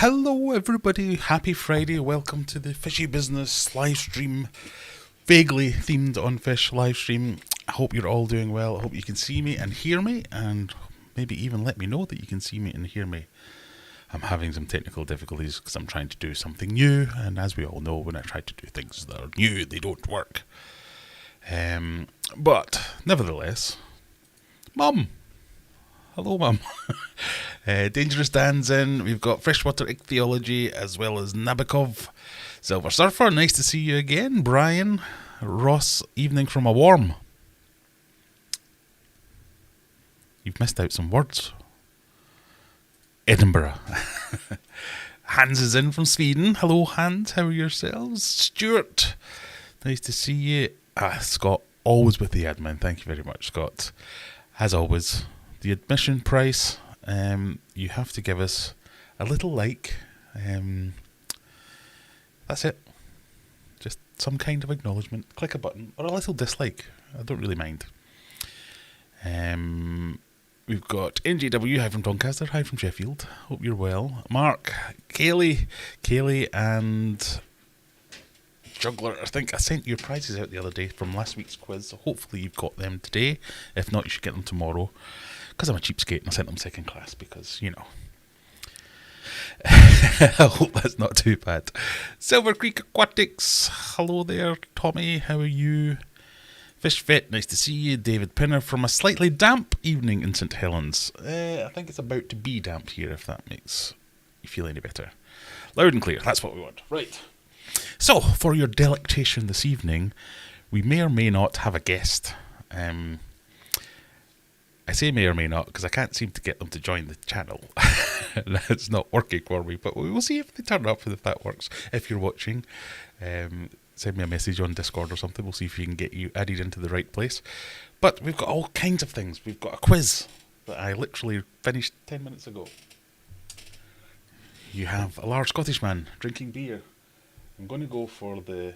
Hello everybody, happy Friday, welcome to the Fishy Business live stream, vaguely themed on fish live stream. I hope you're all doing well, I hope you can see me and hear me, and maybe even let me know that you can see me and hear me. I'm having some technical difficulties because I'm trying to do something new, and as we all know, when I try to do things that are new, they don't work. But nevertheless, Mum! Hello, Mum. Dangerous Dan's in. We've got Freshwater Ichthyology as well as Nabokov. Silver Surfer, nice to see you again. Brian. Ross, evening from a warm. You've missed out some words. Edinburgh. Hans is in from Sweden. Hello, Hans. How are yourselves? Stuart, nice to see you. Scott, always with the admin. Thank you very much, Scott. As always, the admission price, you have to give us a little like. That's it. Just some kind of acknowledgement. Click a button or a little dislike. I don't really mind. We've got NJW, hi from Doncaster, hi from Sheffield. Hope you're well. Mark, Kaylee, and Juggler. I think I sent your prizes out the other day from last week's quiz, so hopefully you've got them today. If not, you should get them tomorrow. Because I'm a cheapskate and I sent them second class because, you know. I hope that's not too bad. Silver Creek Aquatics. Hello there, Tommy. How are you? Fish Vet, nice to see you. David Pinner from a slightly damp evening in St Helens. I think it's about to be damp here, if that makes you feel any better. Loud and clear, that's what we want. Right. So, for your delectation this evening, we may or may not have a guest. I say may or may not because I can't seem to get them to join the channel. That's not working for me, but we will see if they turn up and if that works. If you're watching, send me a message on Discord or something. We'll see if we can get you added into the right place. But we've got all kinds of things. We've got a quiz that I literally finished 10 minutes ago. You have a large Scottish man drinking beer. I'm going to go for the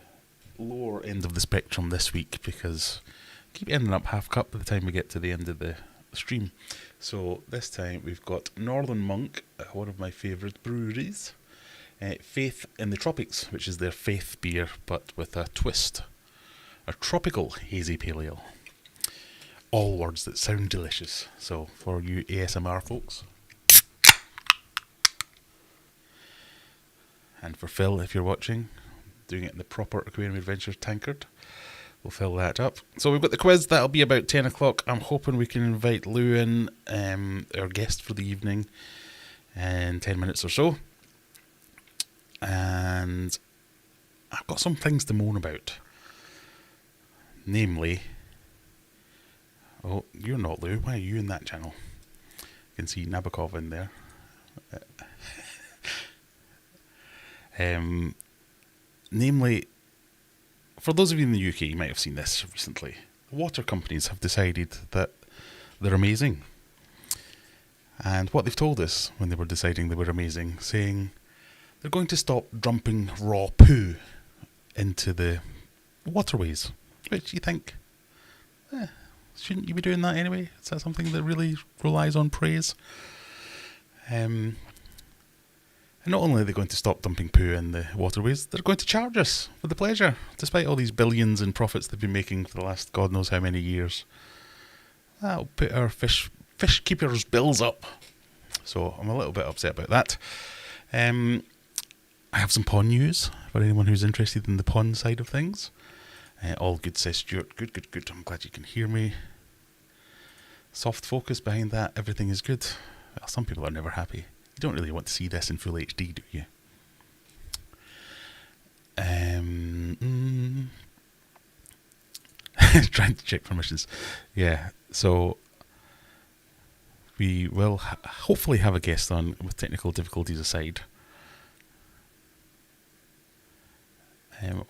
lower end of the spectrum this week because I keep ending up half cup by the time we get to the end of the stream. So this time we've got Northern Monk, one of my favourite breweries. Faith in the Tropics, which is their Faith beer, but with a twist. A tropical hazy pale ale. All words that sound delicious. So for you ASMR folks. And for Phil, if you're watching, doing it in the proper Aquarium Adventures tankard. We'll fill that up. So we've got the quiz. That'll be about 10 o'clock. I'm hoping we can invite Lou in, our guest for the evening, in 10 minutes or so. And I've got some things to moan about. Namely... Oh, you're not Lou. Why are you in that channel? You can see Nabokov in there. Namely... For those of you in the UK, you might have seen this recently. The water companies have decided that they're amazing. And what they've told us when they were deciding they were amazing, saying they're going to stop dumping raw poo into the waterways. Which you think, shouldn't you be doing that anyway? Is that something that really relies on praise? And not only are they going to stop dumping poo in the waterways, they're going to charge us for the pleasure, despite all these billions in profits they've been making for the last God knows how many years. That'll put our fish keepers' bills up. So I'm a little bit upset about that. I have some pond news for anyone who's interested in the pond side of things. All good, says Stuart. Good. I'm glad you can hear me. Soft focus behind that. Everything is good. Well, some people are never happy. You don't really want to see this in full HD, do you? Trying to check permissions. Yeah, so we will hopefully have a guest on with technical difficulties aside.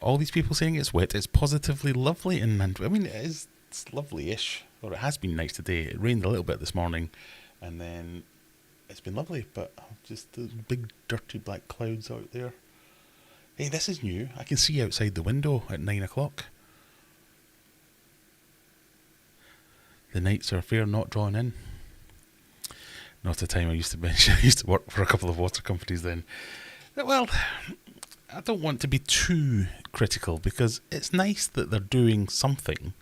All these people saying it's wet, it's positively lovely in Mantua. I mean, it's lovely-ish, or it has been nice today. It rained a little bit this morning, and then it's been lovely, but just the big dirty black clouds out there. Hey, this is new. I can see outside the window at 9 o'clock. The nights are fair not drawn in. Not a time I used to mention. I used to work for a couple of water companies then. Well, I don't want to be too critical because it's nice that they're doing something,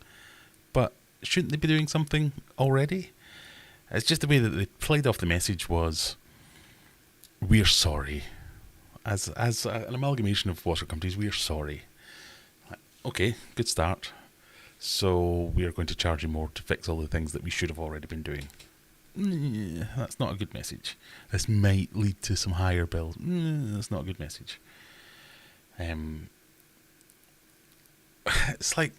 but shouldn't they be doing something already? It's just the way that they played off the message was, we're sorry. As an amalgamation of water companies, we're sorry. Okay, good start. So we are going to charge you more to fix all the things that we should have already been doing. That's not a good message. This might lead to some higher bills. That's not a good message. It's like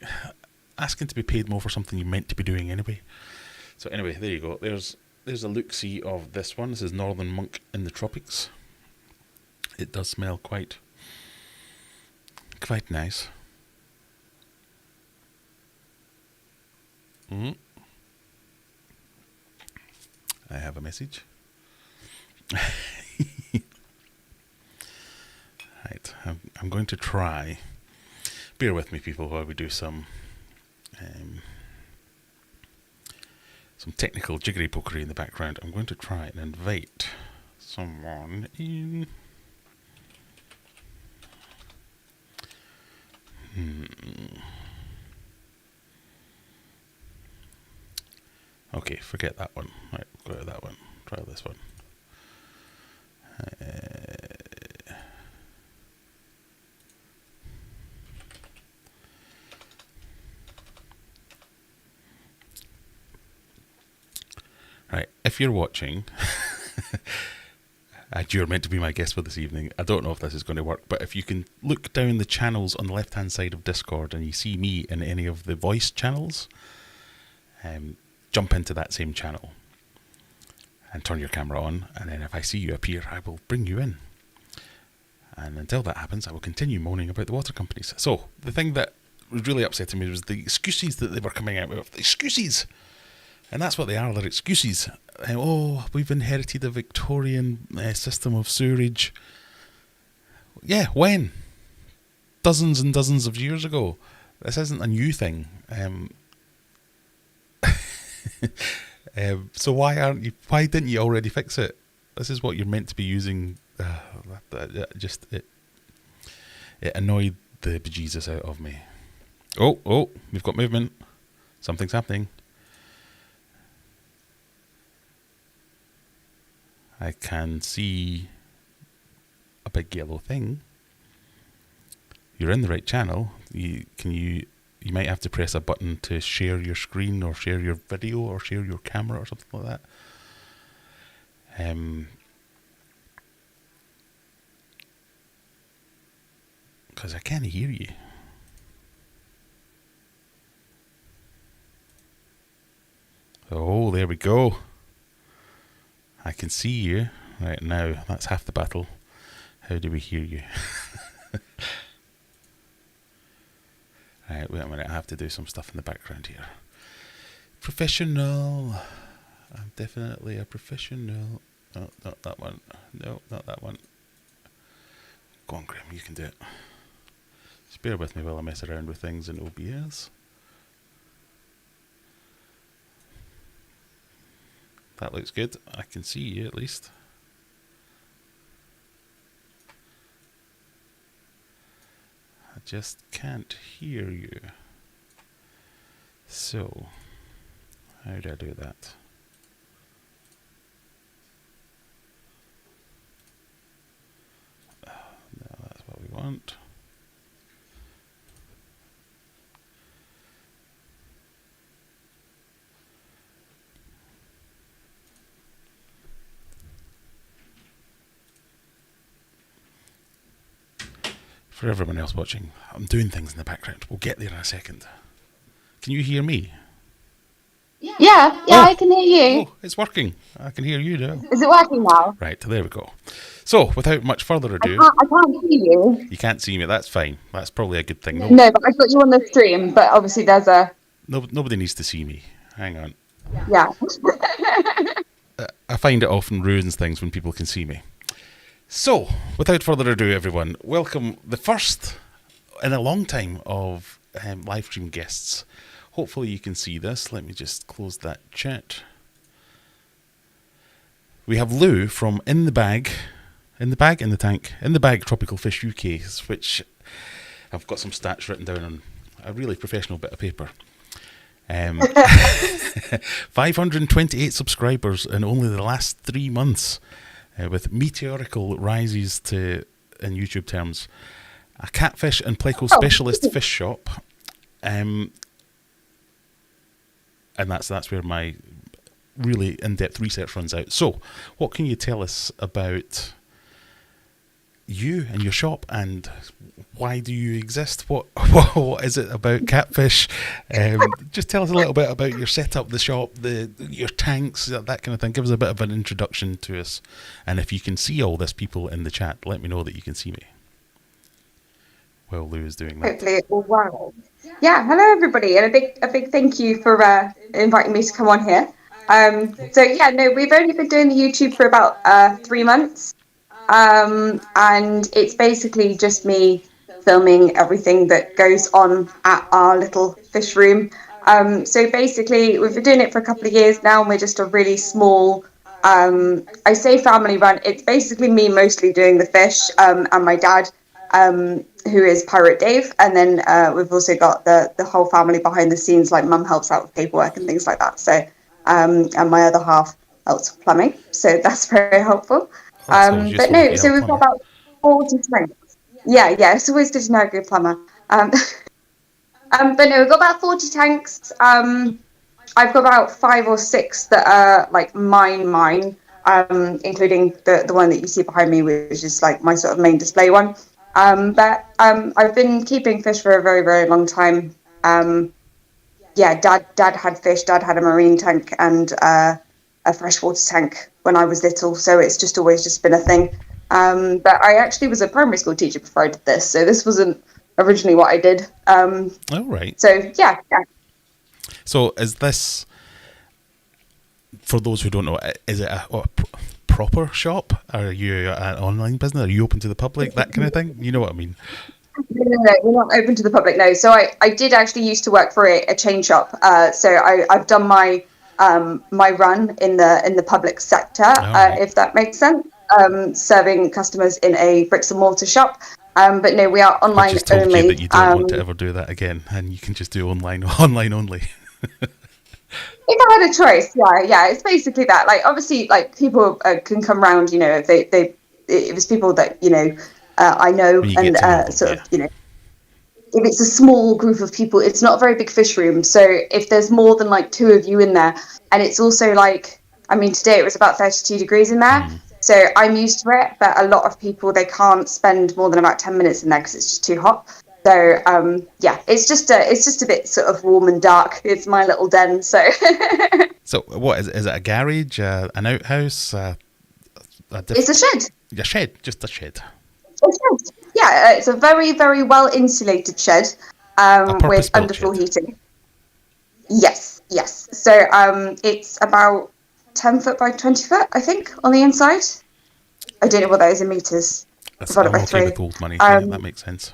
asking to be paid more for something you meant to be doing anyway. So anyway, there you go. There's a look-see of this one. This is Northern Monk in the tropics. It does smell quite nice. I have a message. Right, I'm going to try. Bear with me, people, while we do some technical jiggery-pokery in the background. I'm going to try and invite someone in. Okay, forget that one. Right, go to that one. Try this one. Right, if you're watching, and you're meant to be my guest for this evening, I don't know if this is going to work, but if you can look down the channels on the left-hand side of Discord and you see me in any of the voice channels, jump into that same channel and turn your camera on, and then if I see you appear, I will bring you in. And until that happens, I will continue moaning about the water companies. So, the thing that was really upsetting me was the excuses that they were coming out with. Excuses! And that's what they are, they're excuses. We've inherited a Victorian system of sewerage. Yeah, when? Dozens and dozens of years ago. This isn't a new thing. So why didn't you already fix it? This is what you're meant to be using. It annoyed the bejesus out of me. Oh, we've got movement. Something's happening. I can see a big yellow thing. You're in the right channel. You might have to press a button to share your screen or share your video or share your camera or something like that. Because I can't hear you. Oh, there we go. I can see you right now. That's half the battle. How do we hear you? Right, wait a minute. I have to do some stuff in the background here. Professional. I'm definitely a professional. No, not that one. No, not that one. Go on, Graham. You can do it. Just bear with me while I mess around with things in OBS. That looks good. I can see you at least. I just can't hear you. So, how do I do that? No, that's what we want. For everyone else watching, I'm doing things in the background. We'll get there in a second. Can you hear me? Yeah, I can hear you. Oh, it's working. I can hear you now. Is it working now? Right, there we go. So, without much further ado... I can't see you. You can't see me, that's fine. That's probably a good thing. No, but I've got you on the stream, but obviously there's a... Nobody needs to see me. Hang on. Yeah. I find it often ruins things when people can see me. So, without further ado, everyone, welcome the first in a long time of live stream guests. Hopefully you can see this. Let me just close that chat. We have Lou from In the Bag, Tropical Fish UK, which I've got some stats written down on a really professional bit of paper. 528 subscribers in only the last 3 months, with meteorical rises in YouTube terms. A catfish and pleco specialist fish shop, and that's where my really in-depth research runs out. So, what can you tell us about you and your shop, and why do you exist? What is it about catfish? Just tell us a little bit about your setup, the shop, your tanks, that kind of thing. Give us a bit of an introduction to us, and if you can see all this people in the chat, let me know that you can see me. Well, Lou is doing that. Hopefully it will work. Yeah, hello everybody, and a big thank you for inviting me to come on here. We've only been doing the YouTube for about 3 months. And it's basically just me filming everything that goes on at our little fish room. So basically, we've been doing it for a couple of years now, and we're just a really small, I say family run. It's basically me mostly doing the fish, and my dad, who is Pirate Dave. And then we've also got the whole family behind the scenes, like mum helps out with paperwork and things like that. So, and my other half helps with plumbing. So that's very helpful. So we've got about 40 tanks. Yeah, it's always good to know a good plumber. We've got about 40 tanks. I've got about 5 or 6 that are like mine, including the one that you see behind me, which is like my sort of main display one. I've been keeping fish for a very, very long time. Dad had fish. Dad had a marine tank and a freshwater tank when I was little, so it's just always just been a thing. But I actually was a primary school teacher before I did this, so this wasn't originally what I did. Oh, right. So, yeah. So is this, for those who don't know, is it a proper shop? Are you an online business? Are you open to the public? That kind of thing? You know what I mean? No, we're not open to the public, no. So I did actually used to work for a chain shop. So I've done my run in the public sector, if that makes sense, serving customers in a bricks and mortar shop. But no, we are online I just told only. You that you don't want to ever do that again, and you can just do online only. If I had a choice, yeah, it's basically that. Like, obviously, like people can come round, if it was people that I know, and sort of, if it's a small group of people, it's not a very big fish room. So if there's more than like 2 of you in there, and it's also like, I mean, today it was about 32 degrees in there. So I'm used to it, but a lot of people, they can't spend more than about 10 minutes in there because it's just too hot. So it's just a bit sort of warm and dark. It's my little den. So. So what is it? A garage, an outhouse? It's a shed. A shed, just a shed. Yeah, it's a very, very well insulated shed with underfloor heating. Yes. So it's about 10 foot by 20 foot, I think, on the inside. I don't know what that is in meters. Divided by 3. With old money. That makes sense.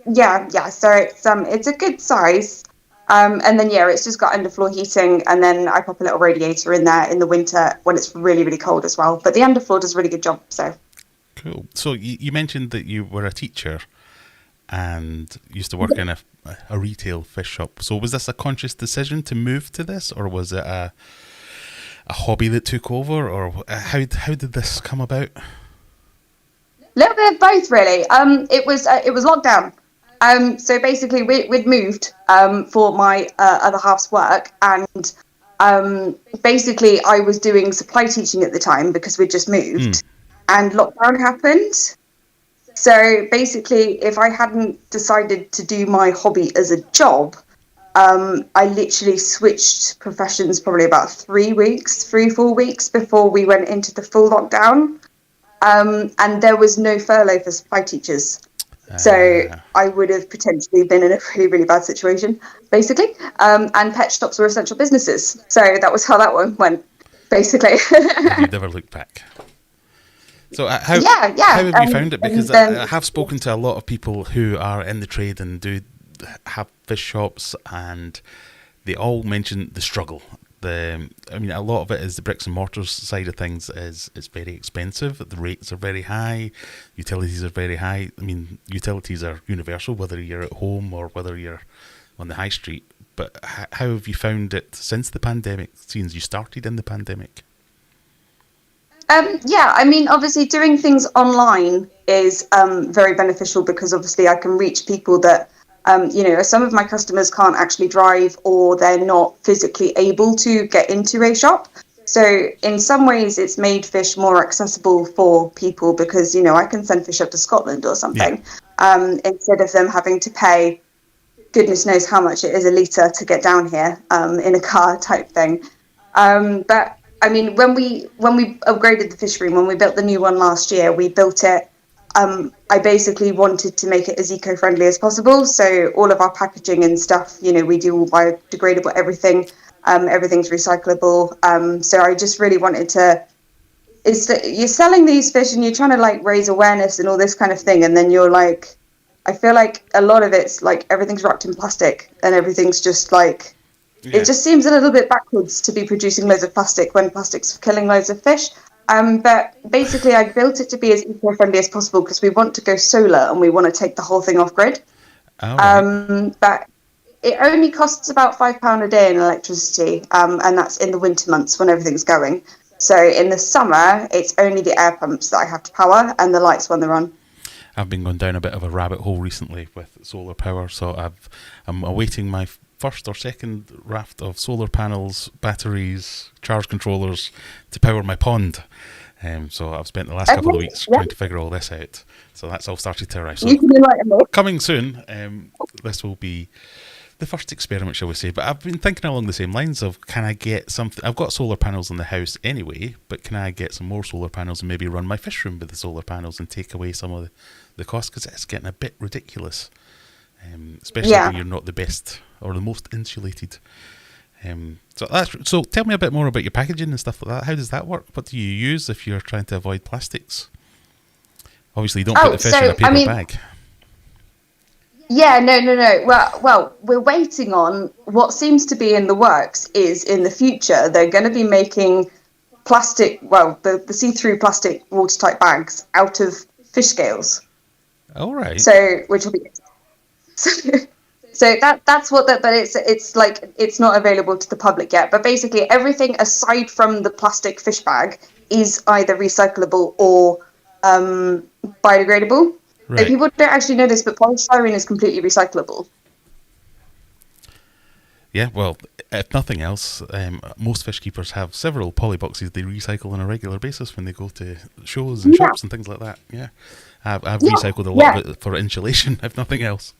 Yeah. So it's a good size. And then it's just got underfloor heating, and then I pop a little radiator in there in the winter when it's really, really cold as well. But the underfloor does a really good job. So. Cool. So you mentioned that you were a teacher and used to work in a retail fish shop. So was this a conscious decision to move to this, or was it a hobby that took over, or how did this come about? A little bit of both, really. It was lockdown. So basically, we'd moved for my other half's work, and basically I was doing supply teaching at the time because we'd just moved. And lockdown happened. So basically, if I hadn't decided to do my hobby as a job, I literally switched professions probably about 3 weeks, 4 weeks before we went into the full lockdown. And there was no furlough for supply teachers. So I would have potentially been in a really, really bad situation, basically. And pet shops were essential businesses. So that was how that one went, basically. You never looked back. So how have you found it? Because I have spoken to a lot of people who are in the trade and do have fish shops, and they all mention the struggle. I mean, a lot of it is the bricks and mortars side of things. Is it's very expensive. The rates are very high. Utilities are very high. I mean, utilities are universal, whether you're at home or whether you're on the high street. But how have you found it since the pandemic? Since you started in the pandemic? Yeah, I mean, obviously doing things online is very beneficial because obviously I can reach people that, some of my customers can't actually drive or they're not physically able to get into a shop. So in some ways it's made fish more accessible for people because, I can send fish up to Scotland or something, instead of them having to pay goodness knows how much it is a litre to get down here in a car type thing. But I mean, when we upgraded the fish room, when we built the new one last year, we built it. I basically wanted to make it as eco-friendly as possible. So all of our packaging and stuff, we do all biodegradable everything. Everything's recyclable. So I just really wanted to. It's that you're selling these fish and you're trying to like raise awareness and all this kind of thing, and then you're like, I feel like a lot of it's like everything's wrapped in plastic and everything's just like. Yeah. It just seems a little bit backwards to be producing loads of plastic when plastic's killing loads of fish. But basically, I built it to be as eco-friendly as possible because we want to go solar and we want to take the whole thing off grid. Oh, right. But it only costs about £5 a day in electricity, and that's in the winter months when everything's going. So in the summer, it's only the air pumps that I have to power and the lights when they're on. I've been going down a bit of a rabbit hole recently with solar power, so I'm awaiting my first or second raft of solar panels, batteries, charge controllers to power my pond. So I've spent the last couple of weeks trying to figure all this out. So that's all started to arrive. So coming soon, this will be the first experiment, shall we say. But I've been thinking along the same lines of, can I get something? I've got solar panels in the house anyway, but can I get some more solar panels and maybe run my fish room with the solar panels and take away some of the cost? Because it's getting a bit ridiculous, especially when you're not the best or the most insulated. So tell me a bit more about your packaging and stuff like that. How does that work? What do you use if you're trying to avoid plastics? Obviously, you don't put the fish in a paper bag. Yeah, no. Well, we're waiting on what seems to be in the works is in the future they're going to be making plastic, the see-through plastic watertight bags out of fish scales. All right. So, which will be... So that's what that, but it's like it's not available to the public yet. But basically, everything aside from the plastic fish bag is either recyclable or biodegradable. Right. So people don't actually know this, but polystyrene is completely recyclable. Yeah, well, if nothing else, most fish keepers have several poly boxes they recycle on a regular basis when they go to shows and shops and things like that. Yeah, I've recycled a lot of it for insulation, if nothing else.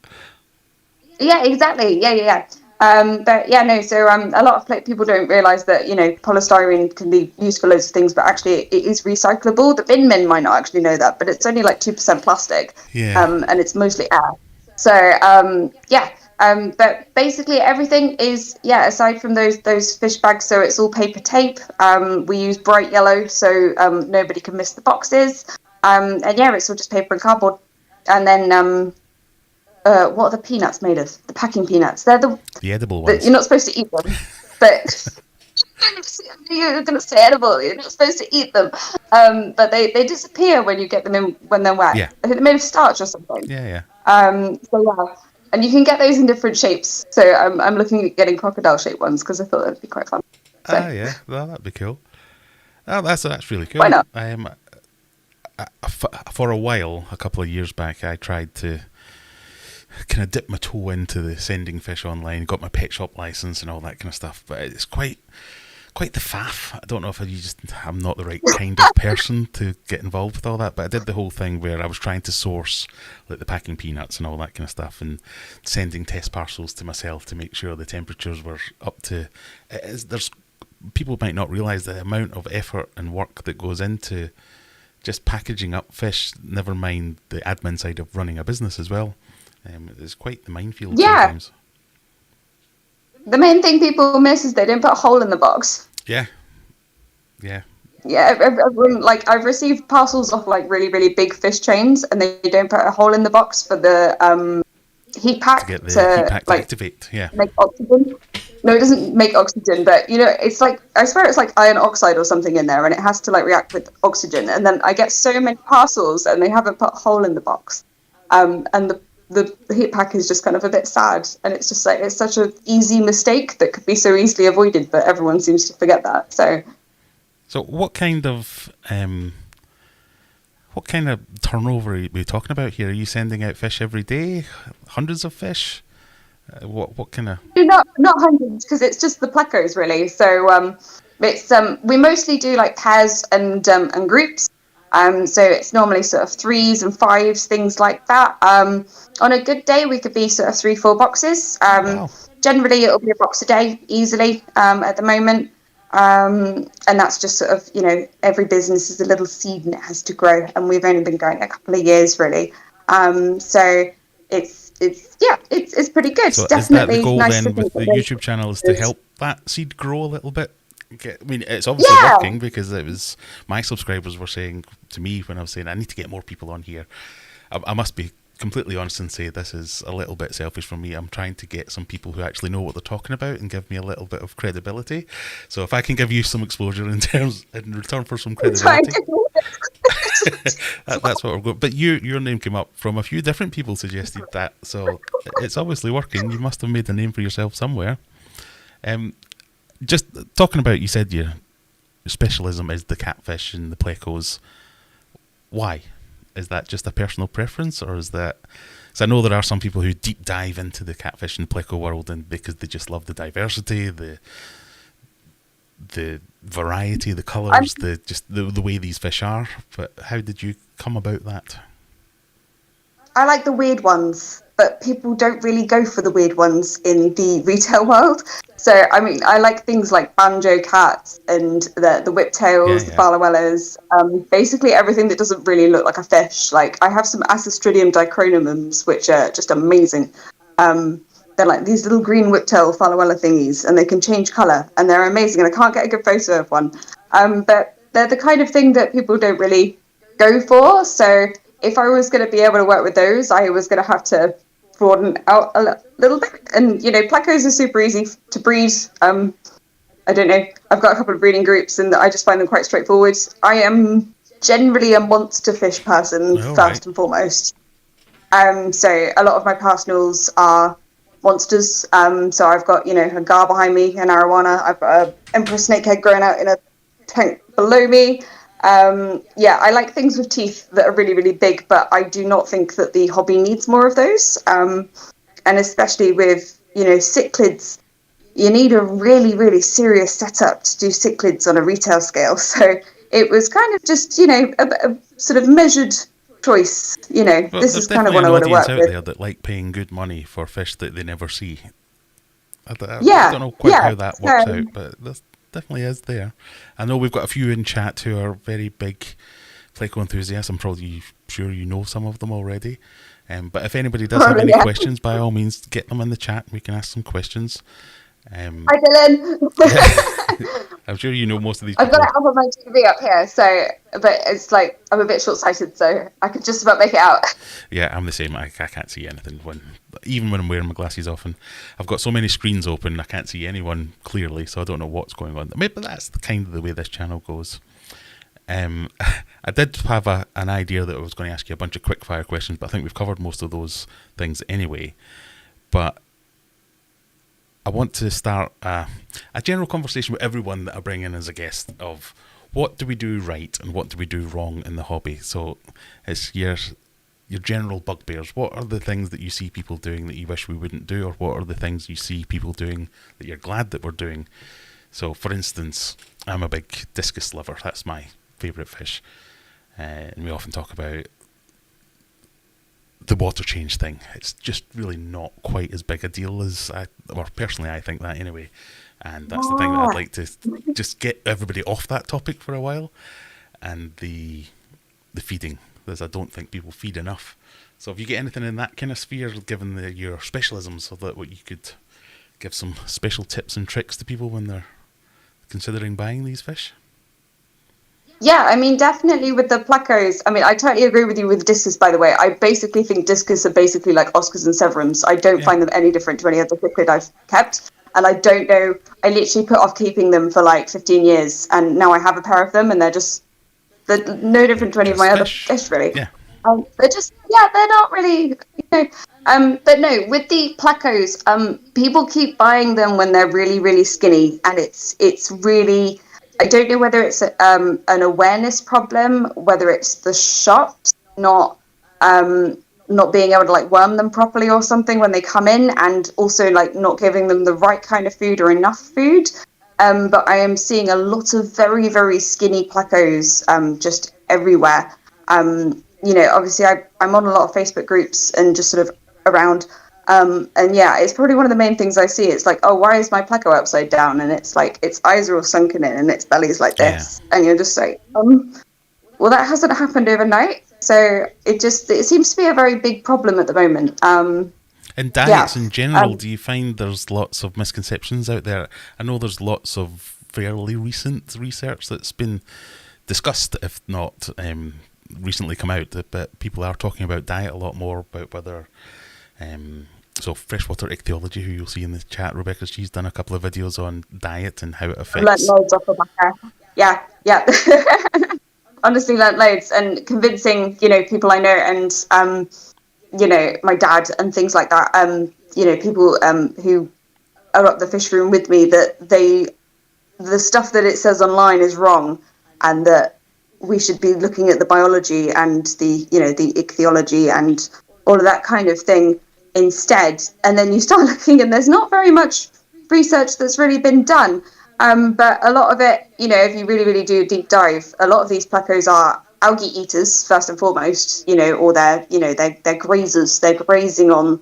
Yeah, exactly. Yeah. But yeah, no. So a lot of people don't realise that polystyrene can be used for loads of things, but actually it is recyclable. The bin men might not actually know that, but it's only like 2% plastic. Yeah. And it's mostly air. So but basically everything is aside from those fish bags. So it's all paper tape. We use bright yellow so nobody can miss the boxes. And it's all just paper and cardboard. And then what are the peanuts made of? The packing peanuts. They're the edible ones. You're not supposed to eat them, but you're going to say edible. You're not supposed to eat them, but they disappear when you get them when they're wet. Yeah. I think they're made of starch or something. Yeah. And you can get those in different shapes. So I'm looking at getting crocodile shaped ones because I thought that'd be quite fun. So. Yeah, well, that'd be cool. Oh, that's really cool. Why not? For a while, a couple of years back, I tried to kind of dip my toe into the sending fish online, got my pet shop license and all that kind of stuff, but it's quite the faff. I don't know if I'm not the right kind of person to get involved with all that, but I did the whole thing where I was trying to source like the packing peanuts and all that kind of stuff and sending test parcels to myself to make sure the temperatures were up to... People might not realise the amount of effort and work that goes into just packaging up fish, never mind the admin side of running a business as well. It's quite the minefield sometimes. The main thing people miss is they don't put a hole in the box. Yeah. Yeah, I've received parcels off like really, really big fish chains, and they don't put a hole in the box for the heat pack to get the heat pack to activate. Yeah, make oxygen. No, it doesn't make oxygen, but it's like, I swear it's like iron oxide or something in there, and it has to like react with oxygen. And then I get so many parcels, and they haven't put a hole in the box. And the heat pack is just kind of a bit sad, and it's just like, it's such an easy mistake that could be so easily avoided, but everyone seems to forget that. So what kind of turnover are we talking about here? Are you sending out fish every day? Hundreds of fish? What kind of? Not hundreds, because it's just the plecos really. So it's we mostly do like pairs and groups. So it's normally sort of 3s and 5s, things like that. On a good day, we could be sort of 3-4 boxes. Wow. Generally, it'll be a box a day easily at the moment. And that's just sort of, every business is a little seed and it has to grow. And we've only been going a couple of years really. So it's pretty good. So Definitely is that the goal nice then to with think the that YouTube channel, is to help that seed grow a little bit? I mean, it's obviously working, because it was my subscribers were saying to me when I was saying I need to get more people on here. I must be completely honest and say this is a little bit selfish from me. I'm trying to get some people who actually know what they're talking about and give me a little bit of credibility. So if I can give you some exposure in return for some credibility, that's what we're going. But your name came up from a few different people suggested that, so it's obviously working. You must have made a name for yourself somewhere. Just talking about, you said your specialism is the catfish and the plecos. Why? Is that just a personal preference, or is that? Because I know there are some people who deep dive into the catfish and pleco world, and because they just love the diversity, the variety, the colours, the way these fish are. But how did you come about that? I like the weird ones, but people don't really go for the weird ones in the retail world. So, I mean, I like things like banjo cats and the whiptails, the falawellas, basically everything that doesn't really look like a fish. Like, I have some Acistridium dichronomums, which are just amazing. They're like these little green whiptail falawella thingies, and they can change colour, and they're amazing. And I can't get a good photo of one. But they're the kind of thing that people don't really go for. So if I was going to be able to work with those, I was going to have to broaden out a little bit. And, plecos are super easy to breed. I don't know. I've got a couple of breeding groups, and I just find them quite straightforward. I am generally a monster fish person, first and foremost. So a lot of my personals are monsters. So I've got, a gar behind me, an arowana. I've got an emperor snakehead growing out in a tank below me. I like things with teeth that are really, really big, but I do not think that the hobby needs more of those. And especially with, cichlids, you need a really, really serious setup to do cichlids on a retail scale. So it was kind of just, a sort of measured choice. Well, this is kind of what I want to work with. There's definitely an audience out there that like paying good money for fish that they never see. I don't know quite how that works out, but that's definitely is there. I know we've got a few in chat who are very big pleco enthusiasts. I'm probably sure you know some of them already. But if anybody does have any questions, by all means, get them in the chat. We can ask some questions. Hi, Dylan. I'm sure you know most of these I've people. got it up on my TV up here, but it's like I'm a bit short-sighted, so I could just about make it out. Yeah, I'm the same. I can't see anything even when I'm wearing my glasses often. I've got so many screens open, I can't see anyone clearly, so I don't know what's going on. Maybe that's kind of the way this channel goes. I did have an idea that I was going to ask you a bunch of quick-fire questions, but I think we've covered most of those things anyway. But I want to start a general conversation with everyone that I bring in as a guest of what do we do right and what do we do wrong in the hobby. So it's your general bugbears. What are the things that you see people doing that you wish we wouldn't do, or what are the things you see people doing that you're glad that we're doing? So, for instance, I'm a big discus lover. That's my favourite fish. And we often talk about the water change thing. It's just really not quite as big a deal as personally I think that anyway. And that's the thing that I'd like to just get everybody off that topic for a while. And the feeding, because I don't think people feed enough. So if you get anything in that kind of sphere, given your specialism, so that you could give some special tips and tricks to people when they're considering buying these fish. Yeah, I mean, definitely with the plecos. I mean, I totally agree with you with discus, by the way. I basically think discus are basically like Oscars and Severums. I don't find them any different to any other cichlid I've kept. and I don't know. I literally put off keeping them for like 15 years, and now I have a pair of them, and they're no different to any of Just my other fish. fish, really. Yeah. They're just, yeah, they're not really, know. But no, with the placos, people keep buying them when they're really, really skinny, and it's really. I don't know whether it's an awareness problem, whether it's the shops not being able to like worm them properly or something when they come in, and also like not giving them the right kind of food or enough food. But I am seeing a lot of very, very skinny placos just everywhere. Obviously I'm on a lot of Facebook groups and just sort of around. And yeah, it's probably one of the main things I see. It's like, oh, why is my pleco upside down? And it's like its eyes are all sunken in and its belly's like this. Yeah. And you're just like, well, that hasn't happened overnight. So it seems to be a very big problem at the moment. And diets in general, do you find there's lots of misconceptions out there? I know there's lots of fairly recent research that's been discussed, if not recently come out, but people are talking about diet a lot more, about whether... so freshwater ichthyology, who you'll see in the chat, Rebecca, she's done a couple of videos on diet and how it affects... Learnt loads off of my hair. Yeah. Honestly, learnt loads, and convincing, people I know, and... my dad and things like that, people who are up the fish room with me, that the stuff that it says online is wrong, and that we should be looking at the biology and the ichthyology and all of that kind of thing instead. And then you start looking, and there's not very much research that's really been done. But a lot of it, if you really, really do a deep dive, a lot of these plecos are algae eaters first and foremost, or they're grazers. They're grazing on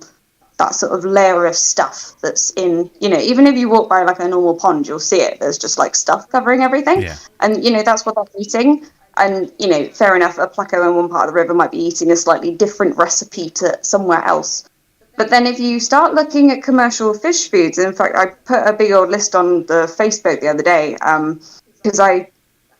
that sort of layer of stuff that's in, even if you walk by like a normal pond, you'll see it. There's just like stuff covering everything. Yeah. And, that's what they're eating. And, fair enough, a pleco in one part of the river might be eating a slightly different recipe to somewhere else. But then if you start looking at commercial fish foods, in fact, I put a big old list on the Facebook the other day, because I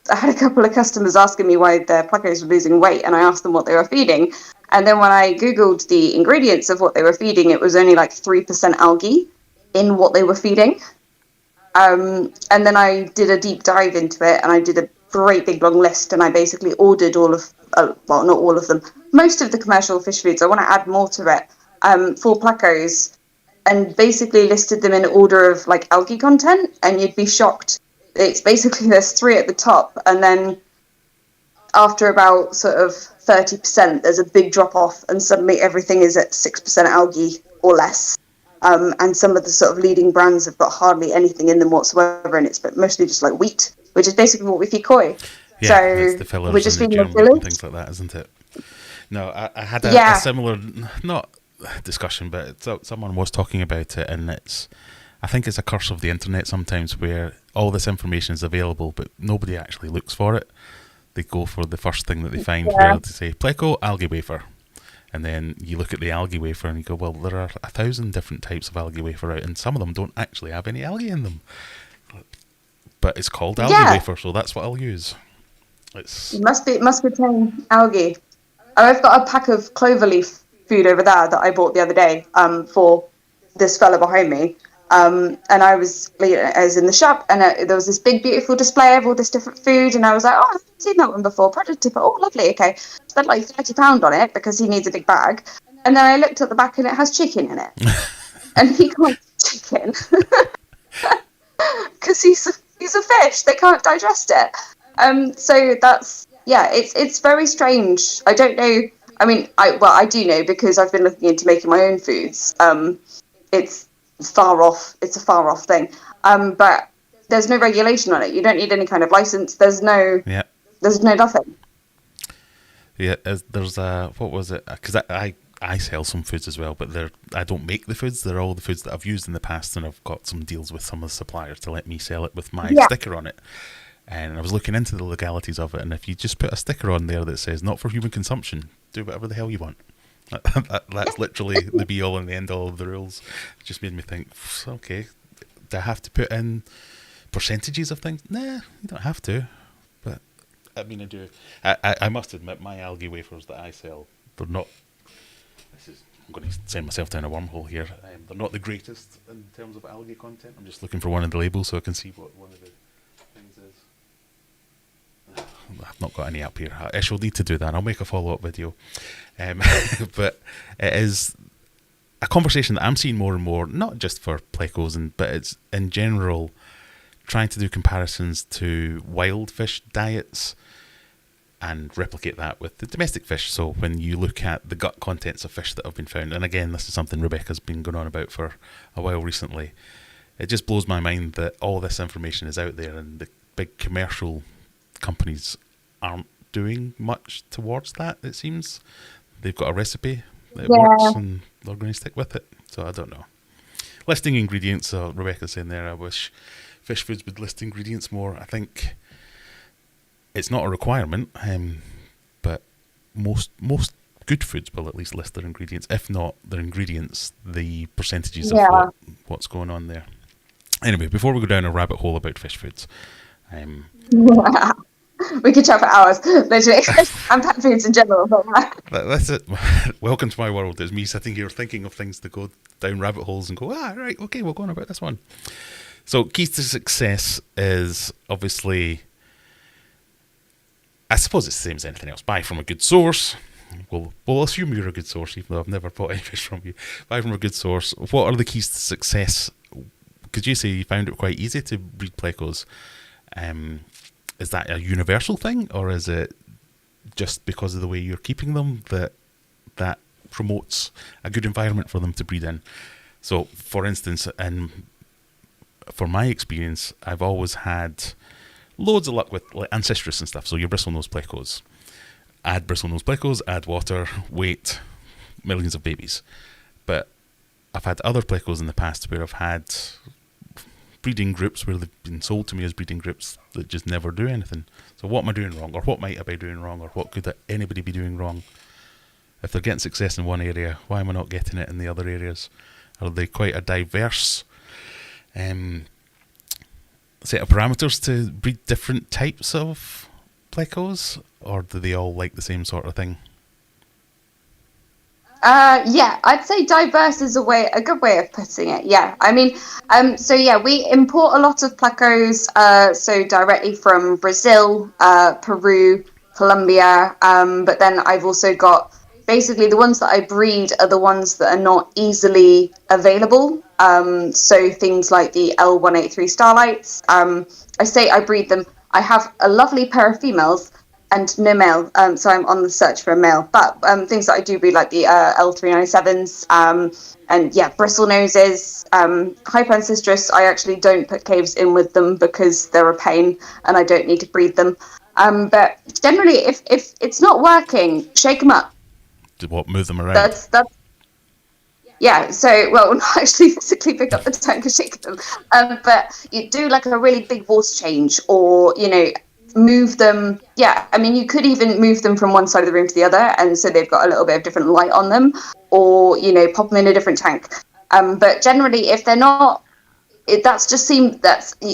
had a couple of customers asking me why their plecos were losing weight, and I asked them what they were feeding. And then when I Googled the ingredients of what they were feeding, it was only like 3% algae in what they were feeding. And then I did a deep dive into it, and I did a great big long list, and I basically ordered all of, not all of them, most of the commercial fish foods. I want to add more to it, for plecos, and basically listed them in order of like algae content, and you'd be shocked. It's basically, there's 3 at the top, and then after about sort of 30%, there's a big drop off, and suddenly everything is at 6% algae or less. And some of the sort of leading brands have got hardly anything in them whatsoever, and it's mostly just like wheat, which is basically what we feed koi. Yeah, so it's the fillers, we're just and the feeding germ and things like that, isn't it? No, I had a similar, not discussion, but someone was talking about it, and I think it's a curse of the internet sometimes, where all this information is available, but nobody actually looks for it. They go for the first thing that they find, where they say, pleco, algae wafer. And then you look at the algae wafer and you go, well, there are 1,000 different types of algae wafer out, and some of them don't actually have any algae in them. But it's called algae wafer, so that's what I'll use. It must contain algae. I've got a pack of cloverleaf food over there that I bought the other day for this fella behind me. And I was in the shop, and there was this big, beautiful display of all this different food, and I was like, oh, I haven't seen that one before. Predator, oh, lovely, okay. Spent like £30 on it because he needs a big bag. And then I looked at the back, and it has chicken in it. And he can't eat chicken because he's a fish. They can't digest it. So that's, it's very strange. I don't know. I mean, I do know, because I've been looking into making my own foods. It's far off. It's a far off thing. But there's no regulation on it. You don't need any kind of license. There's no nothing. Yeah, there's what was it? Because I sell some foods as well, but I don't make the foods. They're all the foods that I've used in the past, and I've got some deals with some of the suppliers to let me sell it with my sticker on it. And I was looking into the legalities of it, and if you just put a sticker on there that says not for human consumption, do whatever the hell you want. That's literally the be all and the end all of the rules. It just made me think, okay, do I have to put in percentages of things? Nah, you don't have to. But I mean, I do. I must admit, my algae wafers that I sell, they're not I'm going to send myself down a wormhole here. They're not the greatest in terms of algae content. I'm just looking for one of the labels so I can see what one of the things is. I've not got any up here. I shall need to do that. I'll make a follow-up video. But it is a conversation that I'm seeing more and more, not just for plecos, but it's in general trying to do comparisons to wild fish diets and replicate that with the domestic fish. So when you look at the gut contents of fish that have been found, and again, this is something Rebecca's been going on about for a while recently, it just blows my mind that all this information is out there and the big commercial companies aren't doing much towards that, it seems. They've got a recipe that works and they're going to stick with it. So I don't know. Listing ingredients, Rebecca's saying there, I wish fish foods would list ingredients more. I think it's not a requirement, but most good foods will at least list their ingredients. If not their ingredients, the percentages of what's going on there. Anyway, before we go down a rabbit hole about fish foods, we could chat for hours, literally, and pet foods in general. But that's it. Welcome to my world. It's me sitting here thinking of things to go down rabbit holes and go, right, okay, we'll go on about this one. So, keys to success is obviously, I suppose it's the same as anything else. Buy from a good source. We'll assume you're a good source, even though I've never bought any fish from you. Buy from a good source. What are the keys to success? Could you say you found it quite easy to breed plecos? Is that a universal thing, or is it just because of the way you're keeping them that promotes a good environment for them to breed in? So, for instance, for my experience, I've always had loads of luck with like Ancestris and stuff. So your bristlenose plecos. Add bristlenose plecos, add water, wait, millions of babies. But I've had other plecos in the past where I've had breeding groups where they've been sold to me as breeding groups that just never do anything. So what am I doing wrong? Or what might I be doing wrong? Or what could anybody be doing wrong? If they're getting success in one area, why am I not getting it in the other areas? Are they quite a diverse set of parameters to breed different types of plecos, or do they all like the same sort of thing? I'd say diverse is a good way of putting it. Yeah, I mean, we import a lot of plecos, so directly from Brazil, Peru, Colombia, but then I've also got basically the ones that I breed are the ones that are not easily available. So things like the L183 starlights. I say I breed them. I have a lovely pair of females and no male, so I'm on the search for a male. But things that I do breed, like the L397s, and bristle noses, Hyperancestris, I actually don't put caves in with them because they're a pain and I don't need to breed them. But generally, if it's not working, shake them up. Move them around? That's so, well, not actually physically pick up the tank and shake them, but you do like a really big water change, or move them. Yeah, I mean, you could even move them from one side of the room to the other, and so they've got a little bit of different light on them, or pop them in a different tank. But generally, if they're not, that's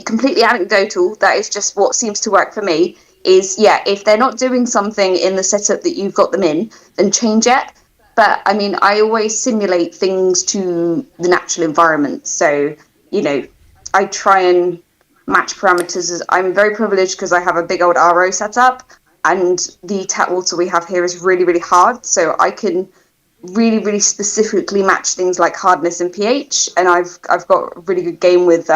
completely anecdotal. That is just what seems to work for me. If they're not doing something in the setup that you've got them in, then change it. But I mean, I always simulate things to the natural environment. So, I try and match parameters. I'm very privileged because I have a big old RO set up, and the tap water we have here is really, really hard. So I can really, really specifically match things like hardness and pH. And I've got a really good game with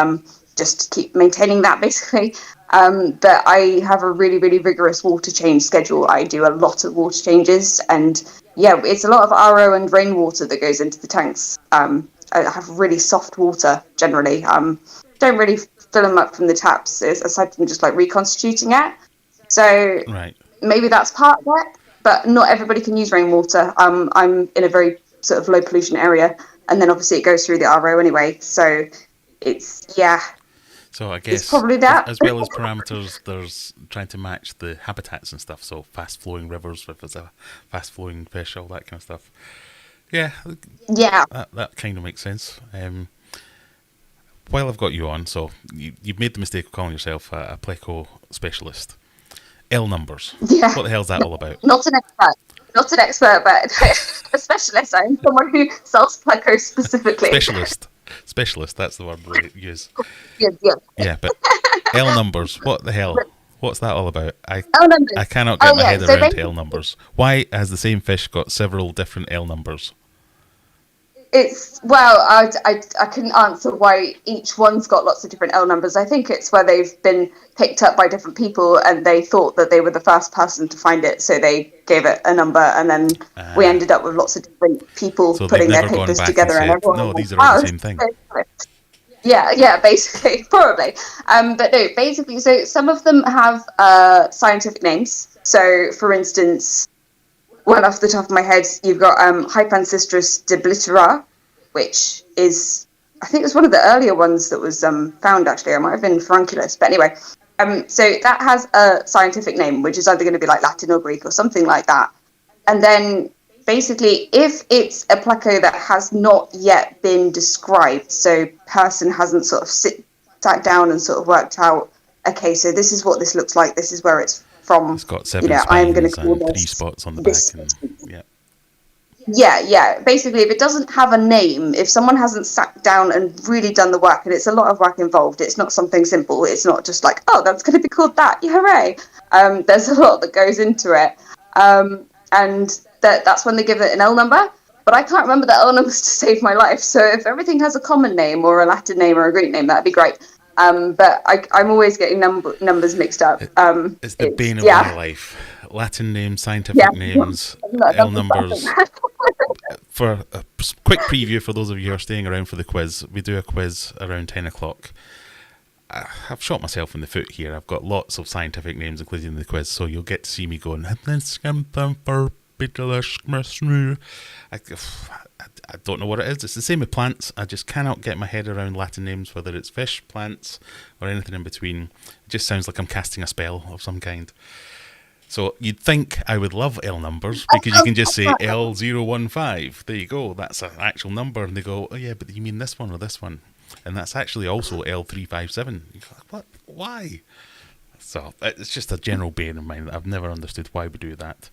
just keep maintaining that basically. But I have a really, really rigorous water change schedule. I do a lot of water changes, and it's a lot of RO and rainwater that goes into the tanks. I have really soft water generally. Don't really fill them up from the taps, aside from just like reconstituting it. So maybe that's part of it, but not everybody can use rainwater. I'm in a very sort of low pollution area, and then obviously it goes through the RO anyway. So it's So I guess probably that. as well as parameters, there's trying to match the habitats and stuff. So fast-flowing rivers, if it's a fast-flowing fish, all that kind of stuff. Yeah. That kind of makes sense. While I've got you on, so you've made the mistake of calling yourself a pleco specialist. L numbers. Yeah. What the hell's that all about? Not an expert. Not an expert, but a specialist. I'm someone who sells Pleco specifically. Specialist, that's the word they use. Yeah. Yeah, but L numbers, what the hell? What's that all about? I numbers. cannot get my head So around L numbers. Why has the same fish got several different L numbers? I couldn't answer why each one's got lots of different L numbers. I think it's where they've been picked up by different people and they thought that they were the first person to find it, so they gave it a number, and then we ended up with lots of different people so putting their papers together, and everyone no, these are all the same thing. Yeah, basically, probably. But no, basically, so some of them have scientific names. So, for instance, one off the top of my head, you've got Hypancistris deblitera, which is, I think it's one of the earlier ones that was found, actually. It might have been Furunculus. But anyway, so that has a scientific name, which is either going to be like Latin or Greek or something like that. And then basically, if it's a pleco that has not yet been described, so person hasn't sort of sat down and sort of worked out, okay, so this is what this looks like, this is where it's from. It's got 7 spines and 3 spots on the back. Yeah. Basically, if it doesn't have a name, if someone hasn't sat down and really done the work, and it's a lot of work involved, it's not something simple. It's not just like, oh, that's going to be called that. Yeah, hooray. There's a lot that goes into it. And that's when they give it an L number. But I can't remember the L numbers to save my life. So if everything has a common name or a Latin name or a Greek name, that'd be great. But I'm always getting numbers mixed up. It's the bane of my life. Latin names, scientific names, L numbers. For a quick preview for those of you who are staying around for the quiz, we do a quiz around 10 o'clock. I've shot myself in the foot here. I've got lots of scientific names, including the quiz, so you'll get to see me going, I don't know what it is. It's the same with plants. I just cannot get my head around Latin names, whether it's fish, plants, or anything in between. It just sounds like I'm casting a spell of some kind. So you'd think I would love L numbers, because you can just say L015. There you go. That's an actual number. And they go, oh yeah, but you mean this one or this one? And that's actually also L357. You're like, what? Why? So it's just a general bane of mine that I've never understood why we do that.